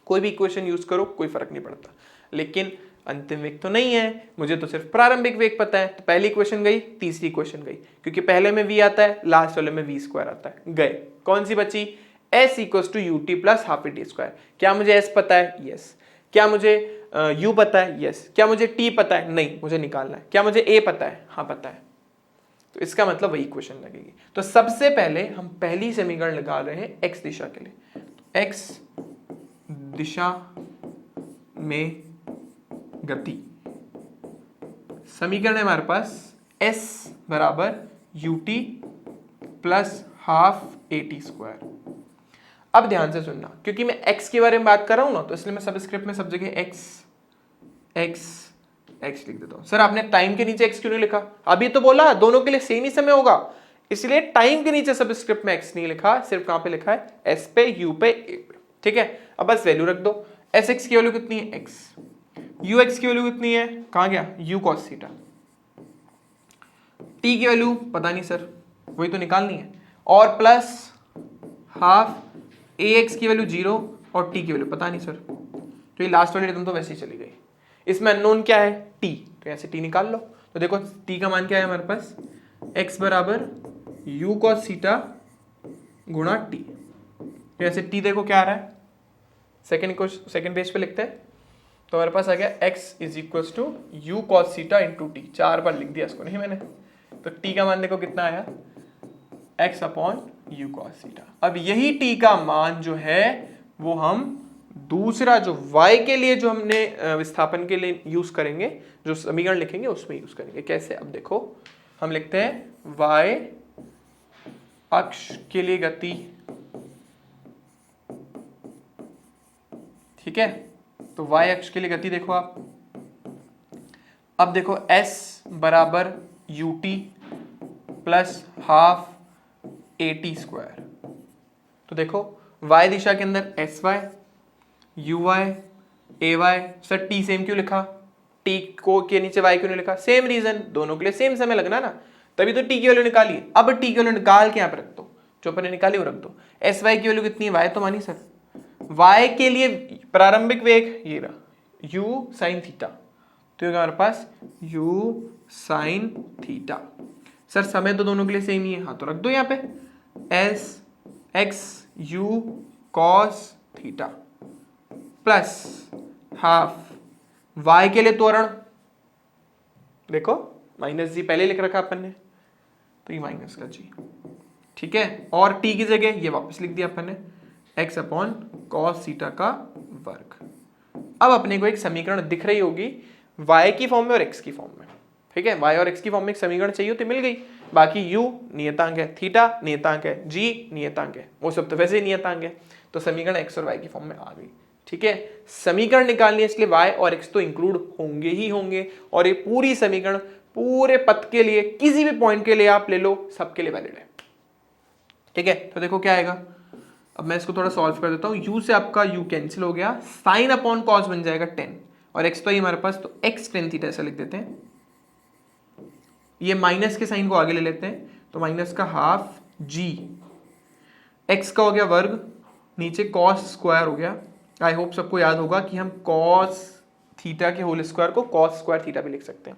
कोई भी इक्वेशन यूज करो कोई फर्क नहीं पड़ता, लेकिन अंतिम वेग तो नहीं है, मुझे तो सिर्फ प्रारंभिक वेग पता है। तो पहली इक्वेशन गई, तीसरी इक्वेशन गई, क्योंकि पहले में v आता है, लास्ट वाले में v स्क्वायर आता है, गए। कौन सी बची, s equals to u t plus half a t square. क्या मुझे s पता है, यस। क्या मुझे u पता है, यस। क्या मुझे t पता है, नहीं, मुझे निकालना है। क्या मुझे a पता है, हाँ पता है। तो इसका मतलब वही इक्वेशन लगेगी। तो सबसे पहले हम पहली समीकरण निकाल रहे हैं x दिशा के लिए। तो x दिशा में गति, समीकरण है हमारे पास s बराबर ut plus half a t square. अब ध्यान से सुनना, क्योंकि मैं x के बारे में बात कर रहा हूं ना, तो इसलिए मैं सबस्क्रिप्ट में सब जगह x लिख देता हूं। सर आपने टाइम के नीचे x क्यों नहीं लिखा? अभी तो बोला दोनों के लिए सेम ही समय होगा, इसलिए टाइम के नीचे सबस्क्रिप्ट में x नहीं लिखा, सिर्फ कहां पे लिखा है, s पे, u पे, a पे। ठीक है, अब बस वैल्यू रख दो। sx की वैल्यू कितनी है, x। ux की वैल्यू कितनी है, कहां गया, u cos थीटा। t की वैल्यू पता नहीं सर, वही तो निकालनी है। और प्लस हाफ ए एक्स की वैल्यू 0 और टी की वैल्यू पता नहीं सर, तो ये लास्ट वाली रिदम तो वैसे ही चली गई। इसमें अननोन क्या है? टी, तो ऐसे टी निकाल लो। तो देखो टी का मान क्या है हमारे पास, x बराबर u cos थीटा गुणा टी। तो ऐसे टी देखो क्या आ रहा है, सेकंड पेज पे लिखते हैं, तो हमारे पास आ गया x is equal to u cos theta into t. 4 बार लिख दिया इसको नहीं मैंने, तो t का मान देखो कितना आया, x upon you cos theta. अब यही t का मान जो है वो हम दूसरा जो y के लिए जो हमने विस्थापन के लिए यूज करेंगे, जो समीकरण लिखेंगे उसमें यूज करेंगे। कैसे? अब देखो हम लिखते हैं y अक्ष के लिए गति, ठीक है, तो y अक्ष के लिए गति देखो आप। अब देखो s बराबर ut plus half at square. तो देखो y दिशा के अंदर sy, uy, ay, sir t same क्यों लिखा, t को के नीचे y क्यों नहीं लिखा? सेम रीजन, दोनों के लिए सेम समय लगना ना, तभी तो t की वैल्यू निकाली। अब t की वैल्यू निकाल के यहाँ पे रख दो, जो अपन ने निकाली वो रख दो। sy की वैल्यू कितनी है? y तो मानी सर, y के लिए प्रारंभिक वेग ये रहा u sin थीटा, तो ये हमारे पास u sin थीटा। सर समय तो दोनों के लिए सेम ही है, हाँ तो रख दो यहाँ पे s x u cos theta plus half y के लिए त्वरण देखो माइनस जी पहले लिख रखा अपन ने, तो ये माइनस का जी, ठीक है, और t की जगह ये वापस लिख दिया अपन ने x अपॉन cos थीटा का वर्ग। अब अपने को एक समीकरण दिख रही होगी y की फॉर्म में और x की फॉर्म में, ठीक है, y और x की फॉर्म में एक समीकरण चाहिए तो मिल गई। बाकी u नियतांक है, थीटा नियतांक है, g नियतांक है, वो सब तो वैसे ही नियतांक है, तो समीकरण x और y की फॉर्म में आ गई, ठीक है। समीकरण निकालनी है इसलिए y और x तो इंक्लूड होंगे ही होंगे, और ये पूरी समीकरण पूरे पथ के लिए किसी भी पॉइंट के लिए आप ले लो, सबके लिए वैलिड है, ठीक है। तो देखो क्या आएगा, अब मैं इसको थोड़ा सॉल्व कर देता हूं। u से आपका u कैंसिल हो गया, साइन अपॉन कॉस बन जाएगा 10 और x तो ही हमारे पास, तो x tan थीटा ऐसा लिख देते हैं। ये माइनस के साइन को आगे ले लेते हैं, तो माइनस का हाफ g, x का हो गया वर्ग, नीचे कॉस स्क्वायर हो गया। आई होप सबको याद होगा कि हम कॉस थीटा के होल स्क्वायर को कॉस स्क्वायर थीटा भी लिख सकते हैं।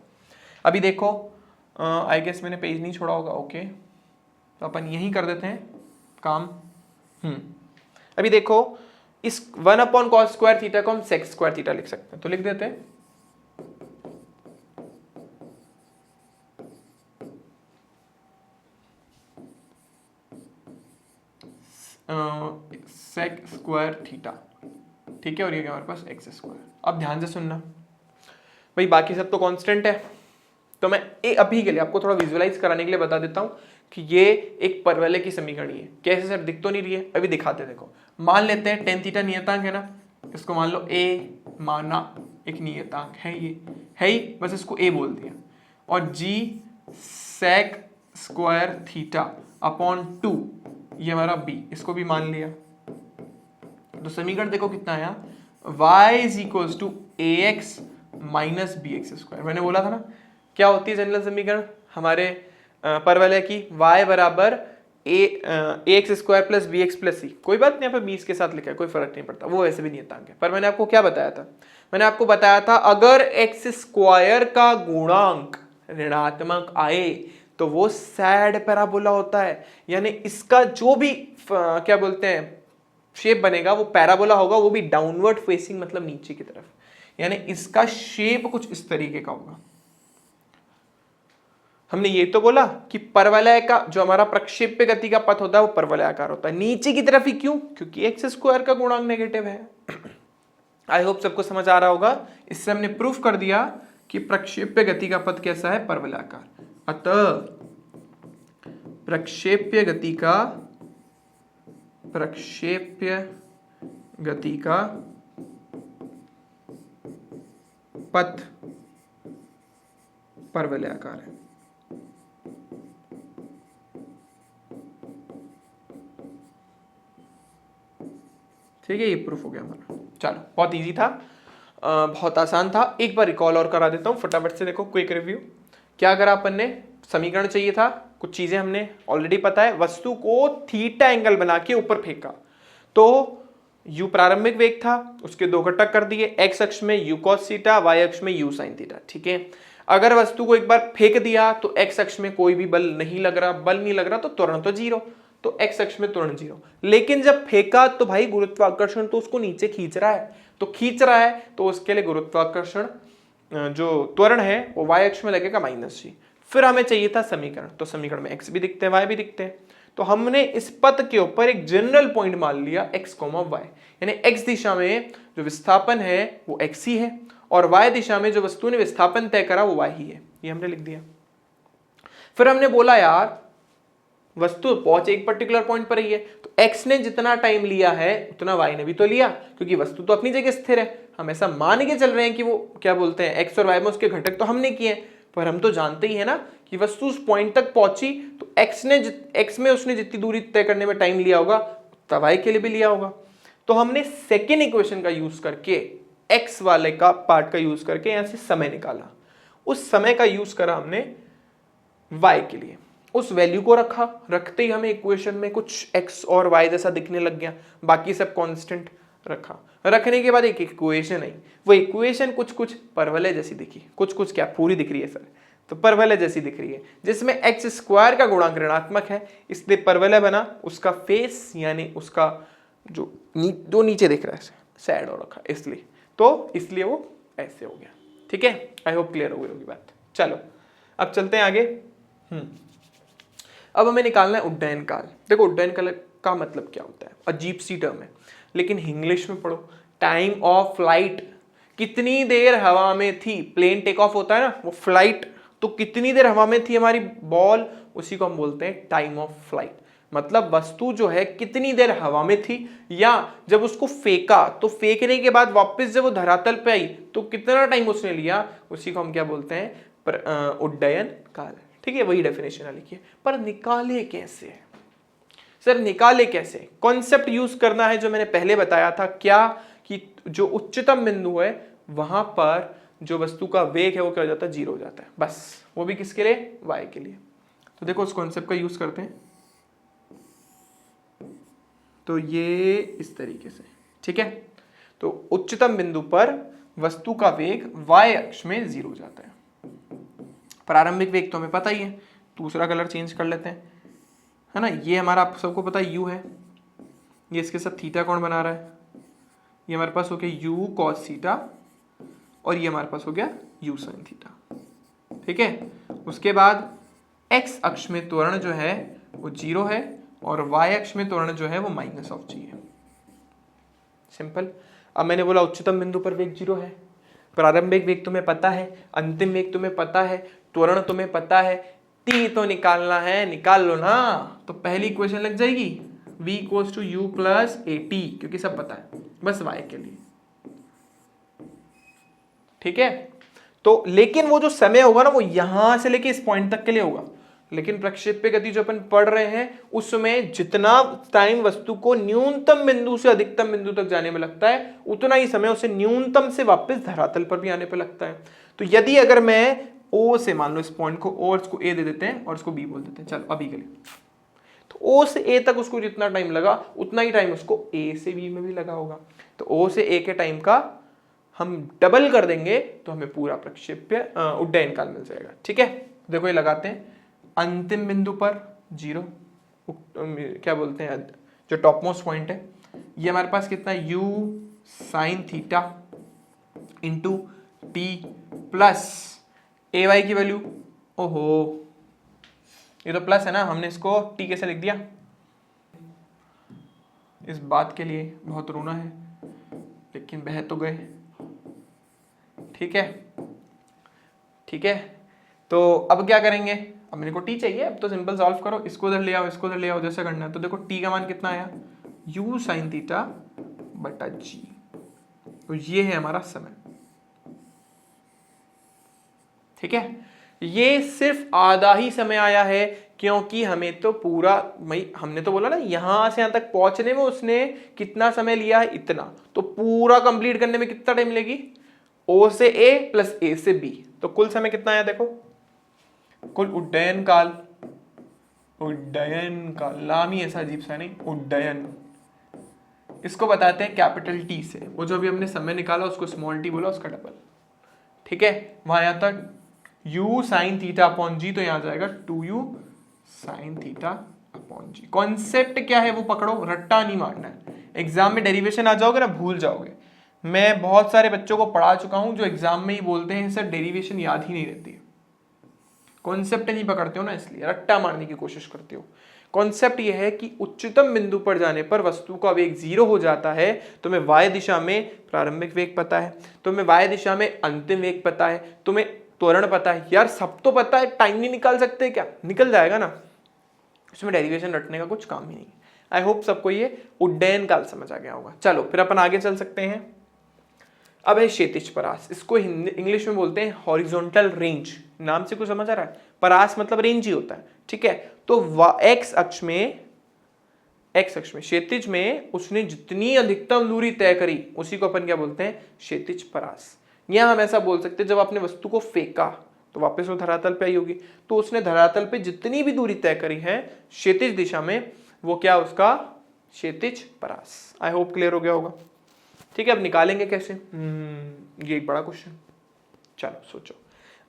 अभी देखो आई गेस मैंने पेज नहीं छोड़ा होगा, ओके, तो अपन यही कर देते हैं काम। अभी देखो इस 1 अपॉन कॉस स्क्वायर थीटा को हम सेक स्क्वायर थीटा लिख सकते हैं, तो लिख देते हैं सेक स्क्वायर थीटा, ठीक है, और ये हमारे पास एक्स स्क्वायर। अब ध्यान से सुनना भाई, बाकी सब तो कांस्टेंट है, तो मैं अभी के लिए आपको थोड़ा विजुअलाइज कराने के लिए बता देता हूं कि ये एक परवलय की समीकरण है। कैसे सर, दिख तो नहीं रही है, अभी दिखाते। देखो मान लेते हैं tan थीटा नियतांक है ना, इसको मान लो a माना एक नियतांक है, ये है ही, बस इसको a बोल दिया, और g sec square theta upon 2 ये हमारा b, इसको भी मान लिया। तो समीकरण देखो कितना आया, y is equal to a x minus b x square. मैंने बोला था ना क्या होती है जनरल समीकरण हमारे परवलय की, y बराबर A X square plus B X plus C. कोई बात नहीं, यहाँ पे 20 के साथ लिखा है, कोई फर्क नहीं पड़ता, वो वैसे भी नियतांक है। पर मैंने आपको क्या बताया था, मैंने आपको बताया था अगर एक्स स्क्वायर का गुणांक ऋणात्मक आए तो वो सैड पैराबोला होता है, यानी इसका जो भी क्या बोलते हैं शेप बनेगा वो पैराबोला होगा, वो भी डाउनवर्ड फेसिंग, मतलब नीचे की तरफ, यानी इसका शेप कुछ इस तरीके का होगा। हमने ये तो बोला कि परवलय का जो हमारा प्रक्षेप्य गति का पथ होता है वो परवलयाकार होता है, नीचे की तरफ ही। क्यों? क्योंकि एक्स स्क्वायर का गुणांक नेगेटिव है। आई होप सबको समझ आ रहा होगा। इससे हमने प्रूफ कर दिया कि प्रक्षेप्य गति का पथ कैसा है, परवलयाकार। अतः प्रक्षेप्य गति का पथ परवलयाकार है। ठीक है, ये प्रूफ हो गया हमारा। चलो, बहुत इजी था, बहुत आसान था। एक बार रिकॉल और करा देता हूँ फटाफट से। देखो क्विक रिव्यू, क्या करा अपन ने, समीकरण चाहिए था कुछ चीजें हमने ऑलरेडी पता है, वस्तु को थीटा एंगल बना के ऊपर फेंका, तो u प्रारंभिक वेग था, उसके दो घटक कर दिए, x अक्ष में u cos थीटा, y अक्ष में u sin थीटा। ठीक है, अगर वस्तु को एक बार फेंक दिया तो x अक्ष में कोई भी बल नहीं लग रहा, तो त्वरण तो जीरो, तो x अक्ष में त्वरण जीरो। लेकिन जब फेंका तो भाई गुरुत्वाकर्षण तो उसको नीचे खींच रहा है, तो उसके लिए गुरुत्वाकर्षण जो त्वरण है वो y अक्ष में लगेगा -g। फिर हमें चाहिए था समीकरण, तो समीकरण में x भी दिखते हैं, y भी दिखते हैं, तो हमने इस पथ के ऊपर एक जनरल पॉइंट मान लिया x, y, यानी x दिशा में जो विस्थापन है वो x ही है और y दिशा में जो वस्तु ने विस्थापन तय करा वो y ही है, ये हमने लिख दिया। फिर हमने बोला यार वस्तु पहुंच एक पर्टिकुलर पॉइंट पर ही है, तो x ने जितना टाइम लिया है उतना y ने भी तो लिया, क्योंकि वस्तु तो अपनी जगह स्थिर है। हम ऐसा मान के चल रहे हैं कि वो क्या बोलते हैं x और y में उसके घटक तो हमने किए, पर हम तो जानते ही है ना कि वस्तु उस पॉइंट तक पहुंची तो x में उसने जितनी दूरी तय करने में टाइम लिया होगा उतना y के लिए भी लिया होगा। तो हमने सेकेंड इक्वेशन का यूज करके x वाले का पार्ट का यूज करके यहां से समय निकाला, उस समय का यूज करा हमने y के लिए, उस वैल्यू को रखते ही हमें इक्वेशन में कुछ x और y जैसा दिखने लग गया, बाकी सब कांस्टेंट रखने के बाद एक इक्वेशन आई, वो इक्वेशन कुछ परवलय जैसी दिखी, कुछ क्या पूरी दिख रही है सर, तो परवलय जैसी दिख रही है, जिसमें x स्क्वायर का गुणांक ऋणात्मक है, इसलिए परवलय बना, उसका फेस यानी उसका जो दो नीचे दिख रहा है सैड हो रखा, इसलिए वो ऐसे हो गया। ठीक है, आई होप क्लियर हो गई होगी बात। चलो अब चलते हैं आगे। अब हमें निकालना है उड्डयन काल। देखो उड्डयन काल का मतलब क्या होता है, अजीब सी टर्म है, लेकिन इंग्लिश में पढ़ो। टाइम ऑफ फ्लाइट, कितनी देर हवा में थी, प्लेन टेक ऑफ होता है ना, वो फ्लाइट, तो कितनी देर हवा में थी हमारी बॉल, उसी को हम बोलते हैं टाइम ऑफ फ्लाइट। मतलब वस्तु जो है कितनी देर हवा में थी, या जब उसको फेंका तो फेंकने के बाद वापस जब वो धरातल पे आई तो कितना टाइम उसने लिया, उसी को हम क्या बोलते हैं, उड्डयन काल। ठीक है, वही डेफिनेशन लिखी है, पर निकाले कैसे सर, निकाले कैसे? कॉन्सेप्ट यूज करना है जो मैंने पहले बताया था, क्या कि जो उच्चतम बिंदु है वहां पर जो वस्तु का वेग है वो क्या हो जाता है, जीरो हो जाता है, बस। वो भी किसके लिए, y के लिए। तो देखो उस कॉन्सेप्ट का यूज करते हैं, तो ये इस तरीके से। ठीक है, तो उच्चतम बिंदु पर वस्तु का वेग y अक्ष में जीरो हो जाता है। प्रारंभिक वेग तो हमें पता ही है, दूसरा कलर चेंज कर लेते हैं, है ना। ये हमारा आप सबको पता है u है, ये इसके साथ थीटा कौन बना रहा है, ये हमारे पास हो गया u cos थीटा, और ये हमारे पास हो गया u sin थीटा। ठीक है, उसके बाद x अक्ष में त्वरण जो है वो जीरो है और y अक्ष में त्वरण जो है वो -g है। सिंपल। अब मैंने बोला उच्चतम बिंदु पर वेग जीरो है, प्रारंभिक वेग तुम्हें पता है, अंतिम वेग तुम्हें पता है, त्वरण तुम्हें पता है, t तो निकालना है, निकाल लो ना। तो पहली इक्वेशन लग जाएगी v = u + at, क्योंकि सब पता है, बस y के लिए। ठीक है, तो लेकिन वो जो समय होगा ना वो यहां से लेके इस पॉइंट तक के लिए होगा, लेकिन प्रक्षेप्य गति जो अपन पढ़ रहे हैं उसमें जितना टाइम वस्तु को न्यूनतम बिंदु से अधिकतम बिंदु तक जाने में लगता है उतना ही समय उसे न्यूनतम से वापस धरातल पर भी आने पर लगता है। तो यदि अगर मैं O से, मान लो इस पॉइंट को O, इसको A दे देते हैं और इसको B बोल देते हैं, चलो अभी के लिए, तो O से A तक उसको जितना टाइम लगा उतना ही टाइम उसको A से B में भी लगा होगा। तो O से A के टाइम का हम डबल कर देंगे तो हमें पूरा प्रक्षेप्य उड्डयन काल मिल जाएगा। ठीक है, देखो ये लगाते हैं, अंतिम बिंदु पर जीरो, क्या बोलते हैं जो टॉप मोस्ट पॉइंट है, ये हमारे पास कितना है, u sin theta into T plus ay की वैल्यू, ओहो ये तो प्लस है ना, हमने इसको t कैसे लिख दिया, इस बात के लिए बहुत रोना है लेकिन बह तो गए। ठीक है, ठीक है, तो अब क्या करेंगे, अब मेरे को t चाहिए, अब तो सिंपल सॉल्व करो, इसको इधर ले आओ, इसको इधर ले आओ, जैसे करना है। तो देखो t का मान कितना आया, u sin थीटा बटा g, तो ये है हमारा समय। ठीक है, ये सिर्फ आधा ही समय आया है, क्योंकि हमें तो पूरा, हमने तो बोला ना यहां से यहां तक पहुंचने में उसने कितना समय लिया है, इतना, तो पूरा कंप्लीट करने में कितना टाइम लेगी, O से A प्लस A से B, तो कुल समय कितना आया देखो, कुल उड्डयन काल उड्डयन काल, नाम ही ऐसा अजीब सा नहीं, उड्डयन। इसको बताते हैं कैपिटल टी से, वो जो अभी हमने समय निकाला उसको स्मॉल टी बोला, उसका डबल। ठीक है, वहां आता u sine theta upon g, तो यहां आ जाएगा 2u साइन थीटा अपॉन जी। कॉन्सेप्ट क्या है वो पकड़ो, रट्टा नहीं मारना है। एग्जाम में डेरिवेशन आ जाओगे ना भूल जाओगे। मैं बहुत सारे बच्चों को पढ़ा चुका हूं जो एग्जाम में ही बोलते हैं सर डेरिवेशन याद ही नहीं रहती है। कॉन्सेप्ट नहीं पकड़ते हो ना, इसलिए रट्टा मारने की कोशिश करते हो। कॉन्सेप्ट यह है कि उच्चतम बिंदु पर जाने पर वस्तु का वेग 0 हो जाता है। तुम्हें y दिशा में प्रारंभिक वेग पता है, तुम्हें y दिशा में अंतिम वेग पता है, तुम्हें त्वरण पता है। यार सब तो पता है, टाइम नहीं निकाल सकते क्या? निकल जाएगा ना, उसमें डेरिवेशन रटने का कुछ काम ही नहीं। आई होप सबको ये उड्डयन काल समझ आ गया होगा। चलो फिर अपन आगे चल सकते हैं। अब है क्षैतिज परास, इसको इंग्लिश में बोलते हैं हॉरिजॉन्टल रेंज। नाम से कुछ समझ आ रहा है? परास मतलब रेंज ही होता है, ठीक है। तो एक्स अक्ष में क्षैतिज में उसने जितनी अधिकतम दूरी तय करी उसी को अपन क्या बोलते हैं? क्षैतिज परास। या हम ऐसा बोल सकते हैं जब आपने वस्तु को फेंका तो वापस वो धरातल पे आई होगी, तो उसने धरातल पे जितनी भी दूरी तय करी है क्षैतिज दिशा में, वो क्या उसका क्षैतिज परास। आई होप क्लियर हो गया होगा। ठीक है, अब निकालेंगे कैसे? ये एक बड़ा क्वेश्चन। चलो सोचो,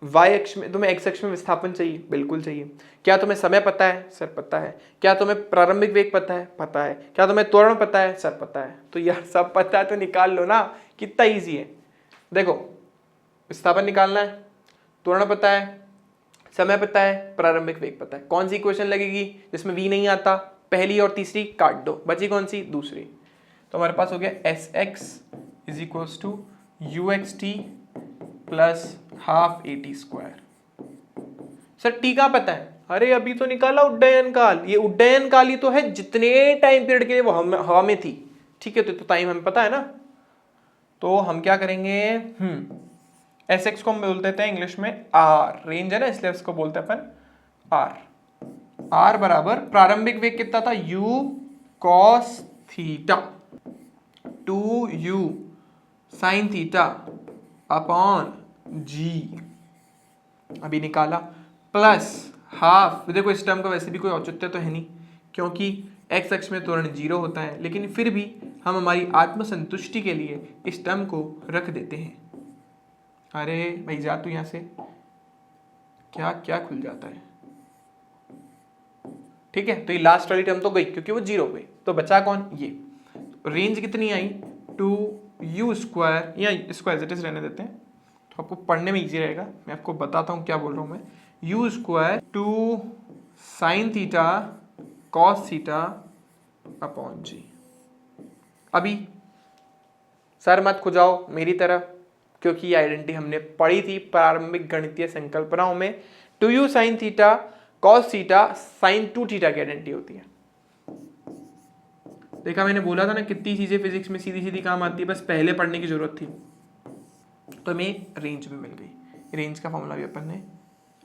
y अक्ष में तुम्हें x अक्ष में विस्थापन चाहिए, बिल्कुल चाहिए। क्या तुम्हें समय पता है? सर पता है। क्या तुम्हें प्रारंभिक वेग पता है? पता है। क्या तुम्हें त्वरण पता है? सर पता है। तो यार सब पता है तो निकाल लो ना, कितना इजी है। देखो विस्थापन निकालना है, त्वरण पता है, समय पता है, प्रारंभिक वेग पता है। कौन सी इक्वेशन लगेगी जिसमें v नहीं आता? पहली और तीसरी काट दो, बची कौन सी? दूसरी। तो हमारे पास हो गया s x is equals to u x t plus half a t square. Sir t कहाँ पता है? अरे अभी तो निकाला उड्डयन काल। ये उड्डयन काल ही तो है जितने टाइम पीरियड के लिए वो हवा में थी, ठीक है। तो टाइम हमें पता है ना, तो हम क्या करेंगे? एस एक्स को हम बोल देते हैं इंग्लिश में आर, रेंज है ना इसलिए इसको बोलते हैं अपन आर। आर बराबर प्रारंभिक वेग कितना था? U cos theta 2u sine theta upon G, अभी निकाला, प्लस हाफ। देखो इस टर्म का वैसे भी कोई औचित्य तो है नहीं क्योंकि x अक्ष में त्वरण 0 होता है, लेकिन फिर भी हम हमारी आत्मसंतुष्टि के लिए इस टर्म को रख देते हैं। अरे भाई जा तू यहां से, क्या क्या खुल जाता है। ठीक है, तो ये लास्ट वाली टर्म तो गई क्योंकि वो 0 हो गई, तो बचा कौन? ये। रेंज कितनी आई? 2u स्क्वायर, या स्क्वायर एज इट इज रहने देते हैं तो आपको पढ़ने में इजी रहेगा। मैं आपको बताता हूँ क्या बोल रहा हूँ मैं। u square 2 sine theta cos theta upon G. अभी सर मत खुजाओ मेरी तरह, क्योंकि ये आइडेंटिटी हमने पढ़ी थी प्रारंभिक गणितीय संकल्पनाओं में। 2u sine theta cos theta sine 2 theta की आइडेंटिटी होती है। देखा, मैंने बोला था ना कितनी चीजें फिजिक्स में सीधी सीधी काम आती है, बस पहले पढ़ने की जरूरत थी। तो हमें रेंज भी मिल गई, रेंज का फॉर्मूला भी अपन ने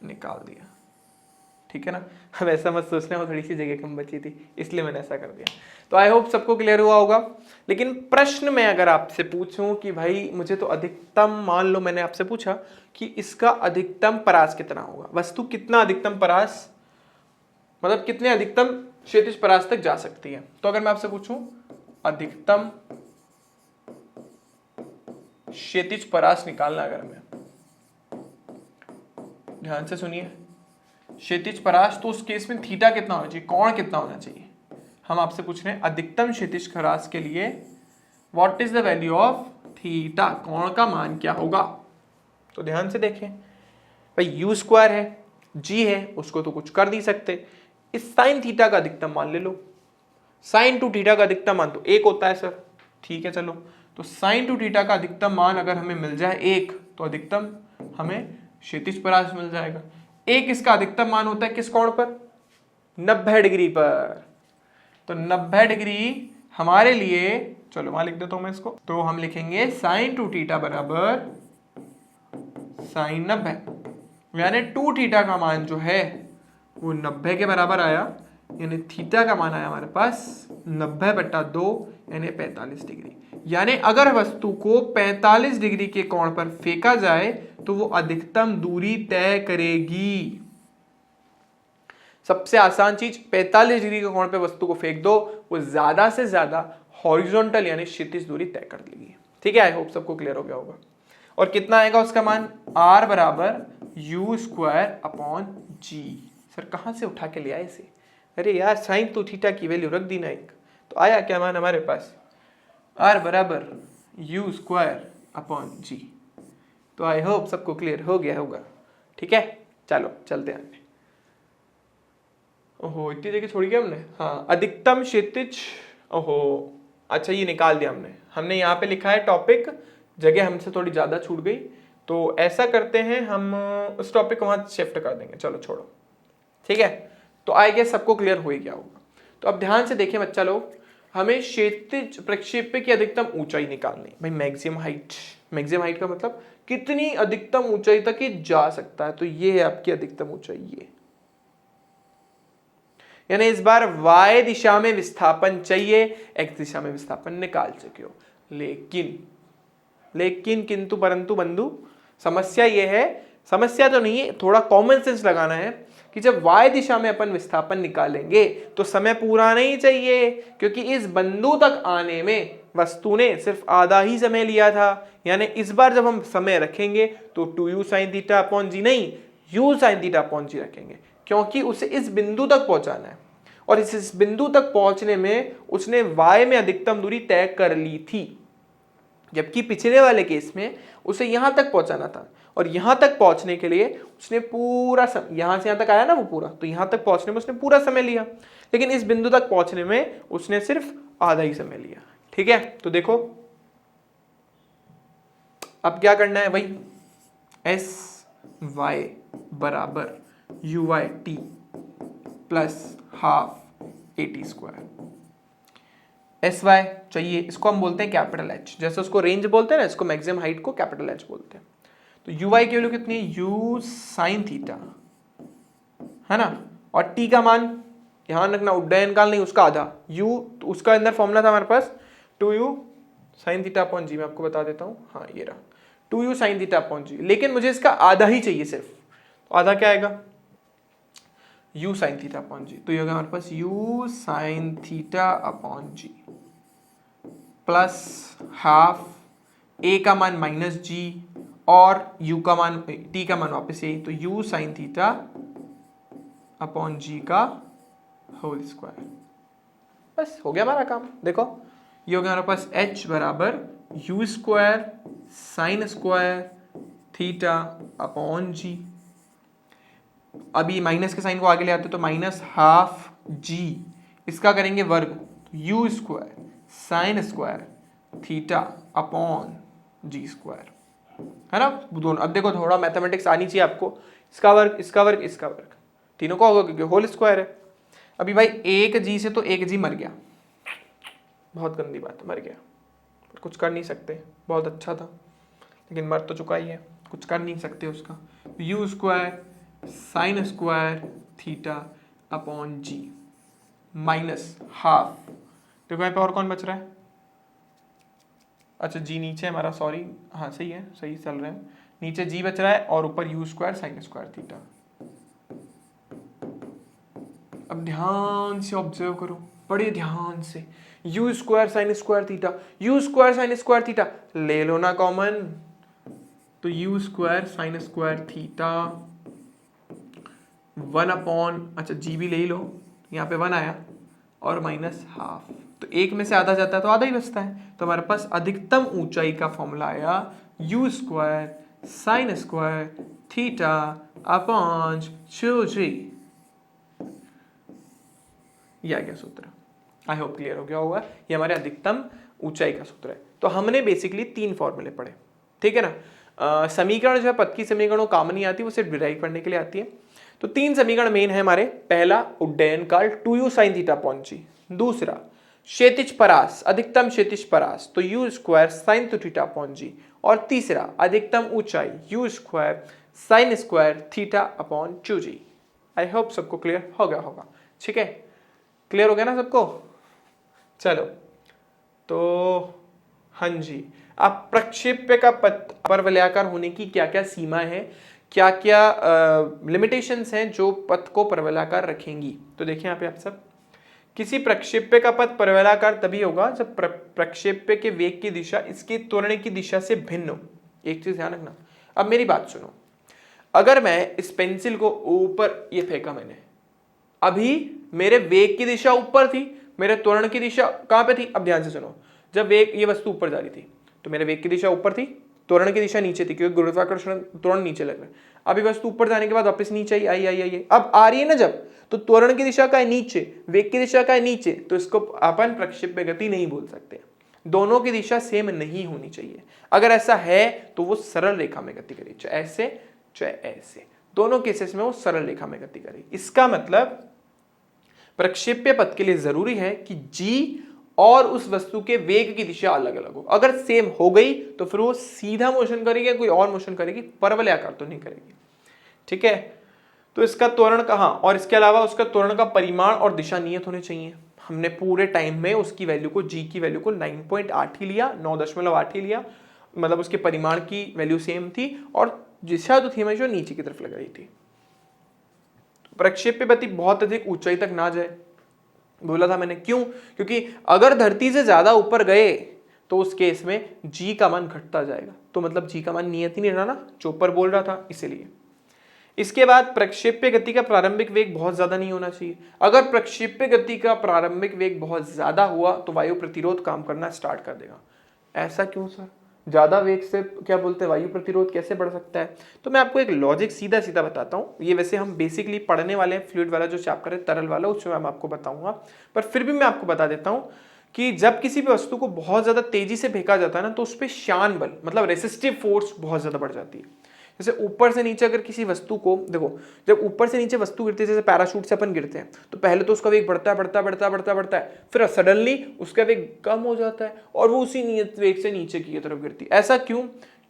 निकाल दिया, ठीक है ना। अब ऐसा मत सोचना वो थोड़ी सी जगह कम बची थी इसलिए मैंने ऐसा कर दिया। तो आई होप सबको क्लियर हुआ होगा। लेकिन प्रश्न में अगर आपसे पूछूं कि भाई मुझे तो अधिकतम, मान लो मैंने आपसे पूछा कि इसका अधिकतम परास कितना होगा, वस्तु कितना अधिकतम परास, मतलब कितने अधिकतम क्षैतिज परास तक जा सकती है। तो अगर मैं आपसे पूछूं अधिकतम क्षैतिज परास निकालना, अगर मैं, ध्यान से सुनिए, क्षैतिज परास, तो उस केस में थीटा कितना होना चाहिए, कोण कितना होना चाहिए। हम आपसे पूछ रहे हैं अधिकतम क्षैतिज परास के लिए what is the value of theta, कोण का मान क्या होगा। तो ध्यान से देखें भाई, यू स्क्वायर है, जी है, उसको तो कुछ कर नहीं सकते। इस साइन थीटा का अधिकतम मान ले लो, साइन 2 थीटा का अधिकतम मान तो 1 होता है सर, ठीक है चलो। तो साइन 2 थीटा का अधिकतम मान अगर हमें मिल जाए 1, तो अधिकतम हमें क्षैतिज परास मिल जाएगा। 1 इसका अधिकतम मान होता है किस कोण पर? 90 डिग्री पर। तो 90 डिग्री हमारे लिए, चलो वहां लिख देता हूं मैं इसको, तो हम लिखेंगे साइन 2 थीटा बराबर साइन 90, यानी 2 थीटा का मान जो है वो 90 के बराबर आया, यानी थीटा का मान आया हमारे पास 90/2 यानी 45 डिग्री। यानी अगर वस्तु को 45 डिग्री के कोण पर फेंका जाए तो वो अधिकतम दूरी तय करेगी। सबसे आसान चीज 45 डिग्री के कोण पे वस्तु को फेंक दो, वो ज्यादा से ज्यादा हॉरिजॉन्टल यानी क्षैतिज दूरी तय कर लेगी। ठीक है, आई होप सबको क्लियर हो गया होगा। और कितना आएगा उसका मान, r बराबर you square upon g. Sir कहाँ से उठा के लिया इसे, अरे यार साइन तो थीटा की वैल्यू रख दी ना एक, तो आया क्या मान हमारे पास, r बराबर यू स्क्वायर अपॉन जी। तो आई होप सबको क्लियर हो गया होगा। ठीक है, चलो चलते हैं आगे। ओहो इतनी जगह छोड़ी क्या हमने, हाँ अधिकतम क्षैतिज, ओहो अच्छा ये निकाल दिया हमने यहाँ पे लिखा है टॉपिक, जगह हमसे थोड़ी ज़्यादा छूट गई, तो ऐसा करते हैं हम उस टॉपिक को वहाँ शिफ्ट कर देंगे, चलो छोड़ो। ठीक है, तो आई गेस सबको क्लियर हो ही गया होगा। तो अब ध्यान से देखें बच्चा लोग, हमें क्षैतिज प्रक्षेप्य की अधिकतम ऊंचाई निकालनी भाई, मैक्सिमम हाइट। मैक्सिमम हाइट का मतलब कितनी अधिकतम ऊंचाई तक ये जा सकता है, तो ये है आपकी अधिकतम ऊंचाई, ये यानी इस बार y दिशा में विस्थापन चाहिए, x दिशा में विस्थापन निकाल चुके हो। लेकिन किंतु परंतु बंधु, समस्या ये है, समस्या तो नहीं है, थोड़ा कॉमन सेंस लगाना है कि जब y दिशा में अपन विस्थापन निकालेंगे तो समय पूरा नहीं चाहिए, क्योंकि इस बिंदु तक आने में वस्तु ने सिर्फ आधा ही समय लिया था। यानी इस बार जब हम समय रखेंगे तो 2u sin थीटा अपॉन जी नहीं, u sin थीटा अपॉन जी रखेंगे, क्योंकि उसे इस बिंदु तक पहुंचाना है और इस बिंदु तक पहुंचने में उसने y में अधिकतम दूरी तय कर ली थी, जबकि पिछले वाले केस में उसे यहां तक पहुंचाना था और यहां तक पहुंचने के लिए उसने पूरा यहां से यहां तक आया ना वो पूरा, तो यहां तक पहुंचने में उसने पूरा समय लिया, लेकिन इस बिंदु तक पहुंचने में उसने सिर्फ आधा ही समय लिया। ठीक है, तो देखो अब क्या करना है भाई, एस वाई बराबर u y t plus half a t square. S y चाहिए, इसको हम बोलते हैं कैपिटल एच, जैसे उसको रेंज बोलते हैं ना, इसको मैक्सिमम हाइट को कैपिटल एच बोलते हैं। तो यू वाई की वैल्यू कितनी है, यू साइन थीटा, है ना, और टी का मान ध्यान रखना, उड्डयन काल नहीं उसका आधा, यू तो उसका अंदर फॉर्मूला था हमारे पास 2u साइन थीटा अपॉन जी, मैं आपको बता देता हूँ, हाँ ये रहा 2u साइन थीटा अपॉन जी, लेकिन मुझे इसका आधा ही चाहिए सिर्फ, तो आधा क्या आएगा, u sine theta upon g, तो ये होगा हमारे पास u sine theta upon g plus half a का मान माइनस जी और u का मान t का मान वापस यही, तो u साइन थीटा अपॉन जी का होल स्क्वायर। बस हो गया हमारा काम। देखो ये हो गया हमारे पास h बराबर you square sine square theta upon G. अभी माइनस के साइन को आगे ले आते तो माइनस हाफ जी, इसका करेंगे वर्ग, तो you square sine square theta upon g square, है ना दोनों। अब देखो थोड़ा मैथमेटिक्स आनी चाहिए आपको, इसका वर्ग इसका वर्ग इसका वर्ग, तीनों का होगा क्योंकि होल स्क्वायर है। अभी भाई एक जी से तो एक जी मर गया, बहुत गंदी बात है, मर गया, पर कुछ कर नहीं सकते, बहुत अच्छा था लेकिन मर तो चुका ही है, कुछ कर नहीं सकते उसका। U square sine square theta upon g minus half, देखो यहाँ पे और कौन बच रहा है, अच्छा जी नीचे है हमारा, सॉरी हाँ सही है, सही चल रहे हैं, नीचे जी बच रहा है और ऊपर you square sine square theta. अब ध्यान से ऑब्जर्व करो, बड़े ध्यान से, you square sine square theta, you square sine square theta ले लो ना कॉमन, तो you square sine square theta 1 upon, अच्छा जी भी ले ही लो, यहाँ पे 1 आया और माइनस हाफ, तो एक में से आधा जाता है तो आधा ही बचता है, तो हमारे पास अधिकतम ऊंचाई का फॉर्मूला आया you square sine square theta upon 2g। ये आ गया सूत्र, आई होप क्लियर हो गया होगा, ये हमारे अधिकतम ऊंचाई का सूत्र है। तो हमने बेसिकली 3 फॉर्मूले पढ़े, ठीक है ना। समीकरण जो है पद की समीकरणों काम नहीं आती, वो सिर्फ डिराइव करने के लिए आती है। तो 3 समीकरण मेन है हमारे, पहला उड्डयन काल 2u साइन थीटा अपॉन जी, दूसरा क्षैतिज परास अधिकतम क्षैतिज परास तो you square sine theta upon G, और तीसरा अधिकतम ऊंचाई U square sine square theta upon 2g। I hope सबको क्लियर हो गया होगा, ठीक है, क्लियर हो गया ना सबको। चलो तो हाँ जी, अब प्रक्षेप्य का पथ परवलयाकार होने की क्या क्या सीमा है, क्या क्या लिमिटेशंस हैं जो पथ को परवलयाकार रखेंगी। तो देखिए यहाँ पे आप सब, किसी प्रक्षेप्य का पथ परवलयाकार तभी होगा जब प्रक्षेप्य के वेग की दिशा इसके त्वरण की दिशा से भिन्न हो। एक चीज ध्यान रखना, अब मेरी बात सुनो, अगर मैं इस पेंसिल को ऊपर ये फेंका मैंने, अभी मेरे वेग की दिशा ऊपर थी, मेरे त्वरण की दिशा कहां पे थी। अब ध्यान से सुनो, जब वेग ये वस्तु ऊपर जा रही थी तो मेरे वेग की दिशा ऊपर थी, त्वरण की दिशा नीचे थी क्योंकि गुरुत्वाकर्षण त्वरण नीचे लग रहा है। अभी वस्तु ऊपर जाने के बाद वापस नीचे आई आई आई आई, अब आ रही है ना जब, तो त्वरण की दिशा का है नीचे, वेग की दिशा का है नीचे, तो इसको अपन प्रक्षेप्य गति नहीं बोल सकते। दोनों की दिशा सेम नहीं होनी चाहिए। अगर ऐसा है तो वो सरल रेखा में गति करेगी, चाहे ऐसे चाहे ऐसे, दोनों केसेस में वो सरल रेखा में गति करेगी। इसका मतलब प्रक्षेप्य पथ के लिए जरूरी है कि जी और उस वस्तु के वेग की दिशा अलग अलग हो। अगर सेम हो गई तो फिर वो सीधा मोशन करेगी या कोई और मोशन करेगी, परवलयाकार तो नहीं करेगी। ठीक है, तो इसका त्वरण कहाँ, और इसके अलावा उसका त्वरण का परिमाण और दिशा नियत होने चाहिए। हमने पूरे टाइम में उसकी वैल्यू को, जी की वैल्यू को 9.8 ही लिया, 9.8 ही लिया, मतलब उसके परिमाण की वैल्यू सेम थी और दिशा तो थी हमेशा नीचे की तरफ लग रही थी। प्रक्षेप्य गति बहुत अधिक ऊंचाई तक ना जाए, बोला था मैंने, क्यों, क्योंकि अगर धरती से ज्यादा ऊपर गए तो उस केस में जी का मान घटता जाएगा, तो मतलब जी का मान नियत ही नहीं रहा ना, चोपर बोल रहा था इसीलिए। इसके बाद प्रक्षेप्य गति का प्रारंभिक वेग बहुत ज्यादा नहीं होना चाहिए। अगर प्रक्षेप्य गति का प्रारंभिक वेग बहुत ज्यादा हुआ तो वायु प्रतिरोध काम करना स्टार्ट कर देगा। ऐसा क्यों सर, ज्यादा वेग से क्या बोलते हैं वायु प्रतिरोध कैसे बढ़ सकता है। तो मैं आपको एक लॉजिक सीधा सीधा बताता हूँ। ये वैसे हम बेसिकली पढ़ने वाले हैं, फ्लूइड वाला जो चैप्टर है तरल वाला, उसमें मैं आपको बताऊंगा, पर फिर भी मैं आपको बता देता हूँ कि जब किसी भी वस्तु को बहुत ज्यादा तेजी से फेंका जाता है ना, तो उस पर शान बल मतलब रेसिस्टिव फोर्स बहुत ज्यादा बढ़ जाती है। जैसे ऊपर से नीचे अगर किसी वस्तु को देखो, जब ऊपर से नीचे वस्तु गिरती है, जैसे पैराशूट से अपन गिरते हैं, तो पहले तो उसका वेग बढ़ता है बढ़ता बढ़ता बढ़ता बढ़ता है, फिर सडनली उसका वेग कम हो जाता है और वो उसी नियत वेग से नीचे की तरफ गिरती है। ऐसा क्यों,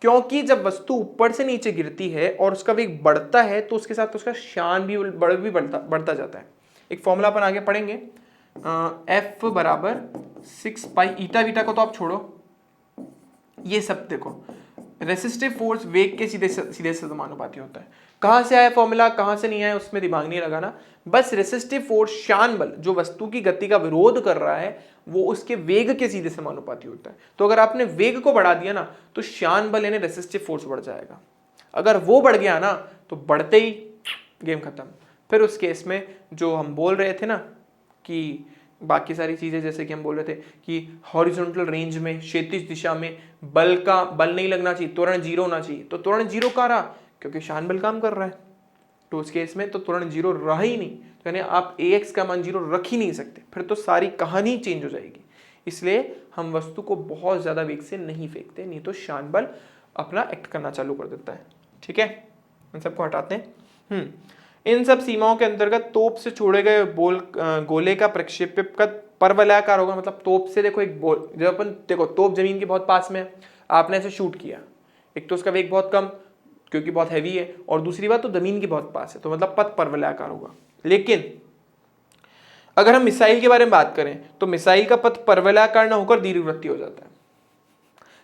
क्योंकि जब वस्तु ऊपर से नीचे गिरती है और उसका वेग बढ़ता है तो उसके साथ उसका शान भी बढ़ता जाता है। एक फॉर्मूला अपन आगे पढ़ेंगे, एफ बराबर 6 पाई ईटा वीटा को तो आप छोड़ो, ये सब देखो, रेसिस्टिव फोर्स वेग के सीधे समानुपाती होता है। कहां से आया फॉर्मूला, कहां से नहीं आया, उसमें दिमाग नहीं लगाना, बस रेसिस्टिव फोर्स शान बल जो वस्तु की गति का विरोध कर रहा है वो उसके वेग के सीधे समानुपाती होता है। तो अगर आपने वेग को बढ़ा दिया ना तो शान बल यानी रेसिस्टिव फोर्स बढ़ जाएगा। अगर वो बढ़ गया ना तो बढ़ते ही गेम खत्म। फिर उस केस में जो हम बोल रहे थे ना कि बाकी सारी चीजें, जैसे कि हम बोल रहे थे कि हॉरिजॉन्टल रेंज में क्षैतिज दिशा में बल नहीं लगना चाहिए, त्वरण 0 होना चाहिए, तो त्वरण 0 का रहा क्योंकि शान बल काम कर रहा है। तो उस केस में तो त्वरण 0 रहा ही नहीं, तो यानी आप ax का मान 0 रख ही नहीं सकते, फिर तो सारी कहानी चेंज हो जाएगी। इसलिए हम वस्तु को बहुत ज्यादा वेग से नहीं फेंकते, नहीं तो शान बल अपना एक्ट करना चालू कर देता है। ठीक है, इन सबको हटाते हैं। इन सब सीमाओं के अंतर्गत तोप से छोड़े गए गोले का प्रक्षेप्य पथ परवलयाकार होगा। मतलब तोप से देखो एक बोल, जब अपन देखो तोप जमीन के बहुत पास में है, आपने ऐसे शूट किया, एक तो उसका वेग बहुत कम क्योंकि बहुत हैवी है, और दूसरी बात तो जमीन के बहुत पास है, तो मतलब पथ परवलयाकार होगा। लेकिन अगर हम मिसाइल के बारे में बात करें तो मिसाइल का पथ परवलयाकार ना होकर दीर्घवृत्तीय हो जाता है।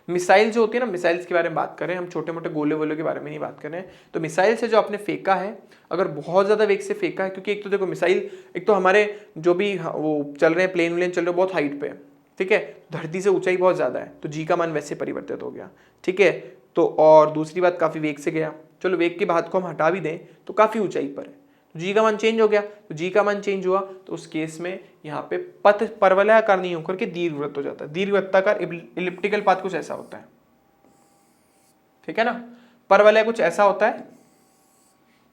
मिसाइल जो होती है ना, मिसाइल्स के बारे में बात करें, हम छोटे मोटे गोले वोले के बारे में नहीं बात करें, तो मिसाइल से जो आपने फेंका है, अगर बहुत ज्यादा वेग से फेंका है, क्योंकि एक तो देखो मिसाइल, एक तो हमारे जो भी वो चल रहे हैं प्लेन व्लेन चल रहे हैं बहुत हाइट पे है, ठीक है, धरती से ऊंचाई बहुत ज्यादा है, तो जी का मान वैसे परिवर्तित हो गया। ठीक है, तो और दूसरी बात काफी वेग से गया, चलो वेग की बात को हम हटा भी दें तो काफी ऊंचाई पर है, जी का मान चेंज हो गया, तो जी का मान चेंज हुआ तो उस केस में यहाँ पे पथ परवलयाकार नहीं होकर के दीर्घवृत्त हो जाता है। दीर्घवृत्ताकार इलिप्टिकल पाथ कुछ ऐसा होता है, ठीक है ना, परवलय कुछ ऐसा होता है,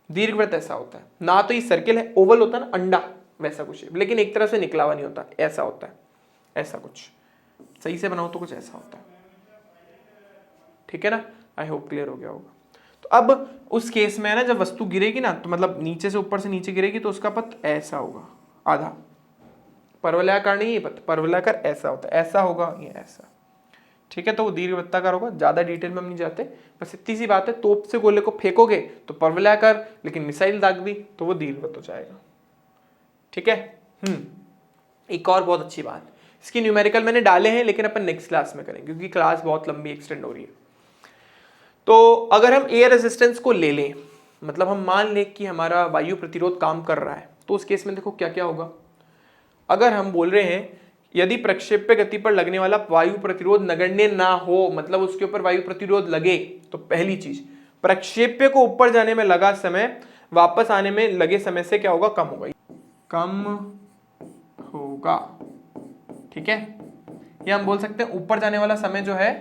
दीर्घवृत्त ऐसा होता है ना, तो ये सर्किल है, ओवल होता है ना अंडा, वैसा कुछ है, लेकिन एक तरह से निकला हुआ नहीं होता, ऐसा होता है, ऐसा कुछ सही से बनाओ तो कुछ ऐसा होता है। ठीक है ना, आई होप क्लियर हो गया होगा। तो अब उस केस में है ना, जब वस्तु गिरेगी ना, तो मतलब नीचे से ऊपर से नीचे गिरेगी तो उसका पथ ऐसा होगा, आधा परवलयाकार नहीं, ये पथ परवलयाकार ऐसा होता है, ऐसा होगा ये ऐसा। ठीक है, तो वो दीर्घवृत्ताकार होगा। ज्यादा डिटेल में हम नहीं जाते, बस इतनी सी बात है, तोप से गोले को फेंकोगे तो परवलयाकार, लेकिन मिसाइल दाग दी तो वो दीर्घवृत्त हो जाएगा। ठीक है, एक और बहुत अच्छी बात, इसकी न्यूमेरिकल मैंने डाले हैं लेकिन अपन नेक्स्ट क्लास में करेंगे क्योंकि क्लास बहुत लंबी एक्सटेंड हो रही है। तो अगर हम एयर रेजिस्टेंस को ले लें, मतलब हम मान लें कि हमारा वायु प्रतिरोध काम कर रहा है, तो उस केस में देखो क्या क्या होगा। अगर हम बोल रहे हैं यदि प्रक्षेप्य गति पर लगने वाला वायु प्रतिरोध नगण्य ना हो, मतलब उसके ऊपर वायु प्रतिरोध लगे, तो पहली चीज प्रक्षेप्य को ऊपर जाने में लगा समय वापस आने में लगे समय से क्या होगा, कम होगा, कम होगा। ठीक है, या हम बोल सकते हैं ऊपर जाने वाला समय जो है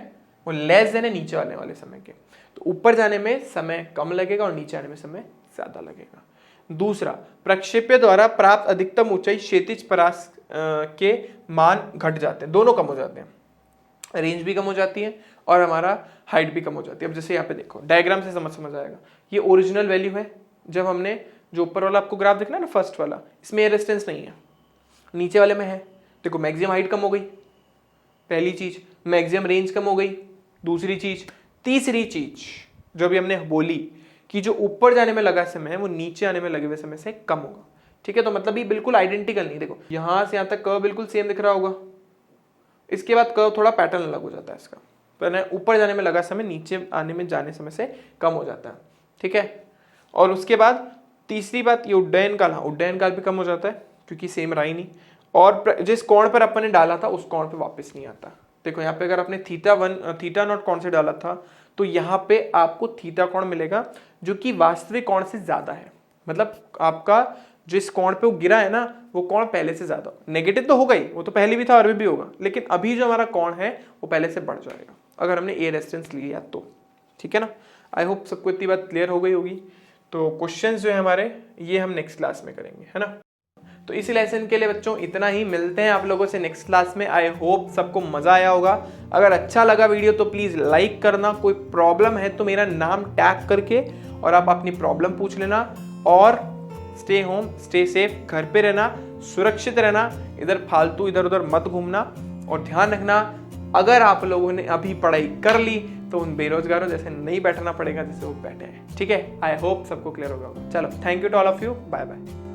वो लेस देन है नीचे आने वाले समय के, तो ऊपर जाने में समय कम लगेगा और नीचे आने में समय ज्यादा लगेगा। दूसरा, प्रक्षेप्य द्वारा प्राप्त अधिकतम ऊंचाई क्षैतिज परास के मान घट जाते हैं, दोनों कम हो जाते हैं, रेंज भी कम हो जाती है और हमारा हाइट भी कम हो जाती है। अब जैसे यहाँ पे देखो डायग्राम से समझ आएगा, ये ओरिजिनल वैल्यू है, जब हमने जो ऊपर वाला आपको ग्राफ देखना है ना फर्स्ट वाला, इसमें एयर रेजिस्टेंस नहीं है, नीचे वाले में है। देखो मैक्सिमम हाइट कम हो गई, पहली चीज, मैक्सिमम रेंज कम हो गई, दूसरी चीज। तीसरी चीज जो भी हमने बोली कि जो ऊपर जाने में लगा समय है वो नीचे आने में लगे हुए समय से कम होगा। ठीक है, तो मतलब ये बिल्कुल आइडेंटिकल नहीं, देखो यहां से यहां तक कर्व बिल्कुल सेम दिख रहा होगा, इसके बाद कर्व थोड़ा पैटर्न अलग हो जाता है इसका, पर ऊपर जाने में लगा समय नीचे आने में जाने समय से कम हो जाता है। ठीक है, और उसके बाद तीसरी बात, ये उड्डयन काल, हाँ उड्डयन काल भी कम हो जाता है क्योंकि सेम रहा ही नहीं, और जिस कोण पर अपन ने डाला था उस कोण पे वापस नहीं आता। देखो यहाँ पे अगर आपने थीटा नॉट कोण से डाला था तो यहाँ पे आपको थीटा कोण मिलेगा जो कि वास्तविक कोण से ज्यादा है, मतलब आपका जिस कोण पे वो गिरा है ना वो कोण पहले से ज्यादा, नेगेटिव तो होगा ही, वो तो पहले भी था और अभी भी होगा, लेकिन अभी जो हमारा कोण है वो पहले से बढ़ जाएगा अगर हमने ए रेजिस्टेंस लिया तो। ठीक है ना, आई होप सबको इतनी बात क्लियर हो गई होगी। तो क्वेश्चंस जो है हमारे ये हम नेक्स्ट क्लास में करेंगे, है ना। तो इस लेसन के लिए बच्चों इतना ही, मिलते हैं आप लोगों से नेक्स्ट क्लास में। आई होप सबको मजा आया होगा। अगर अच्छा लगा वीडियो तो प्लीज लाइक करना, कोई प्रॉब्लम है तो मेरा नाम टैग करके और आप अपनी प्रॉब्लम पूछ लेना, और स्टे होम स्टे सेफ, घर पे रहना, सुरक्षित रहना, इधर फालतू इधर उधर मत घूमना, और ध्यान रखना अगर आप लोगों ने अभी पढ़ाई कर ली तो उन बेरोजगारों जैसे नहीं बैठना पड़ेगा जैसे वो बैठे हैं। ठीक है, आई होप सबको क्लियर होगा। चलो, thank you to all of you, bye bye.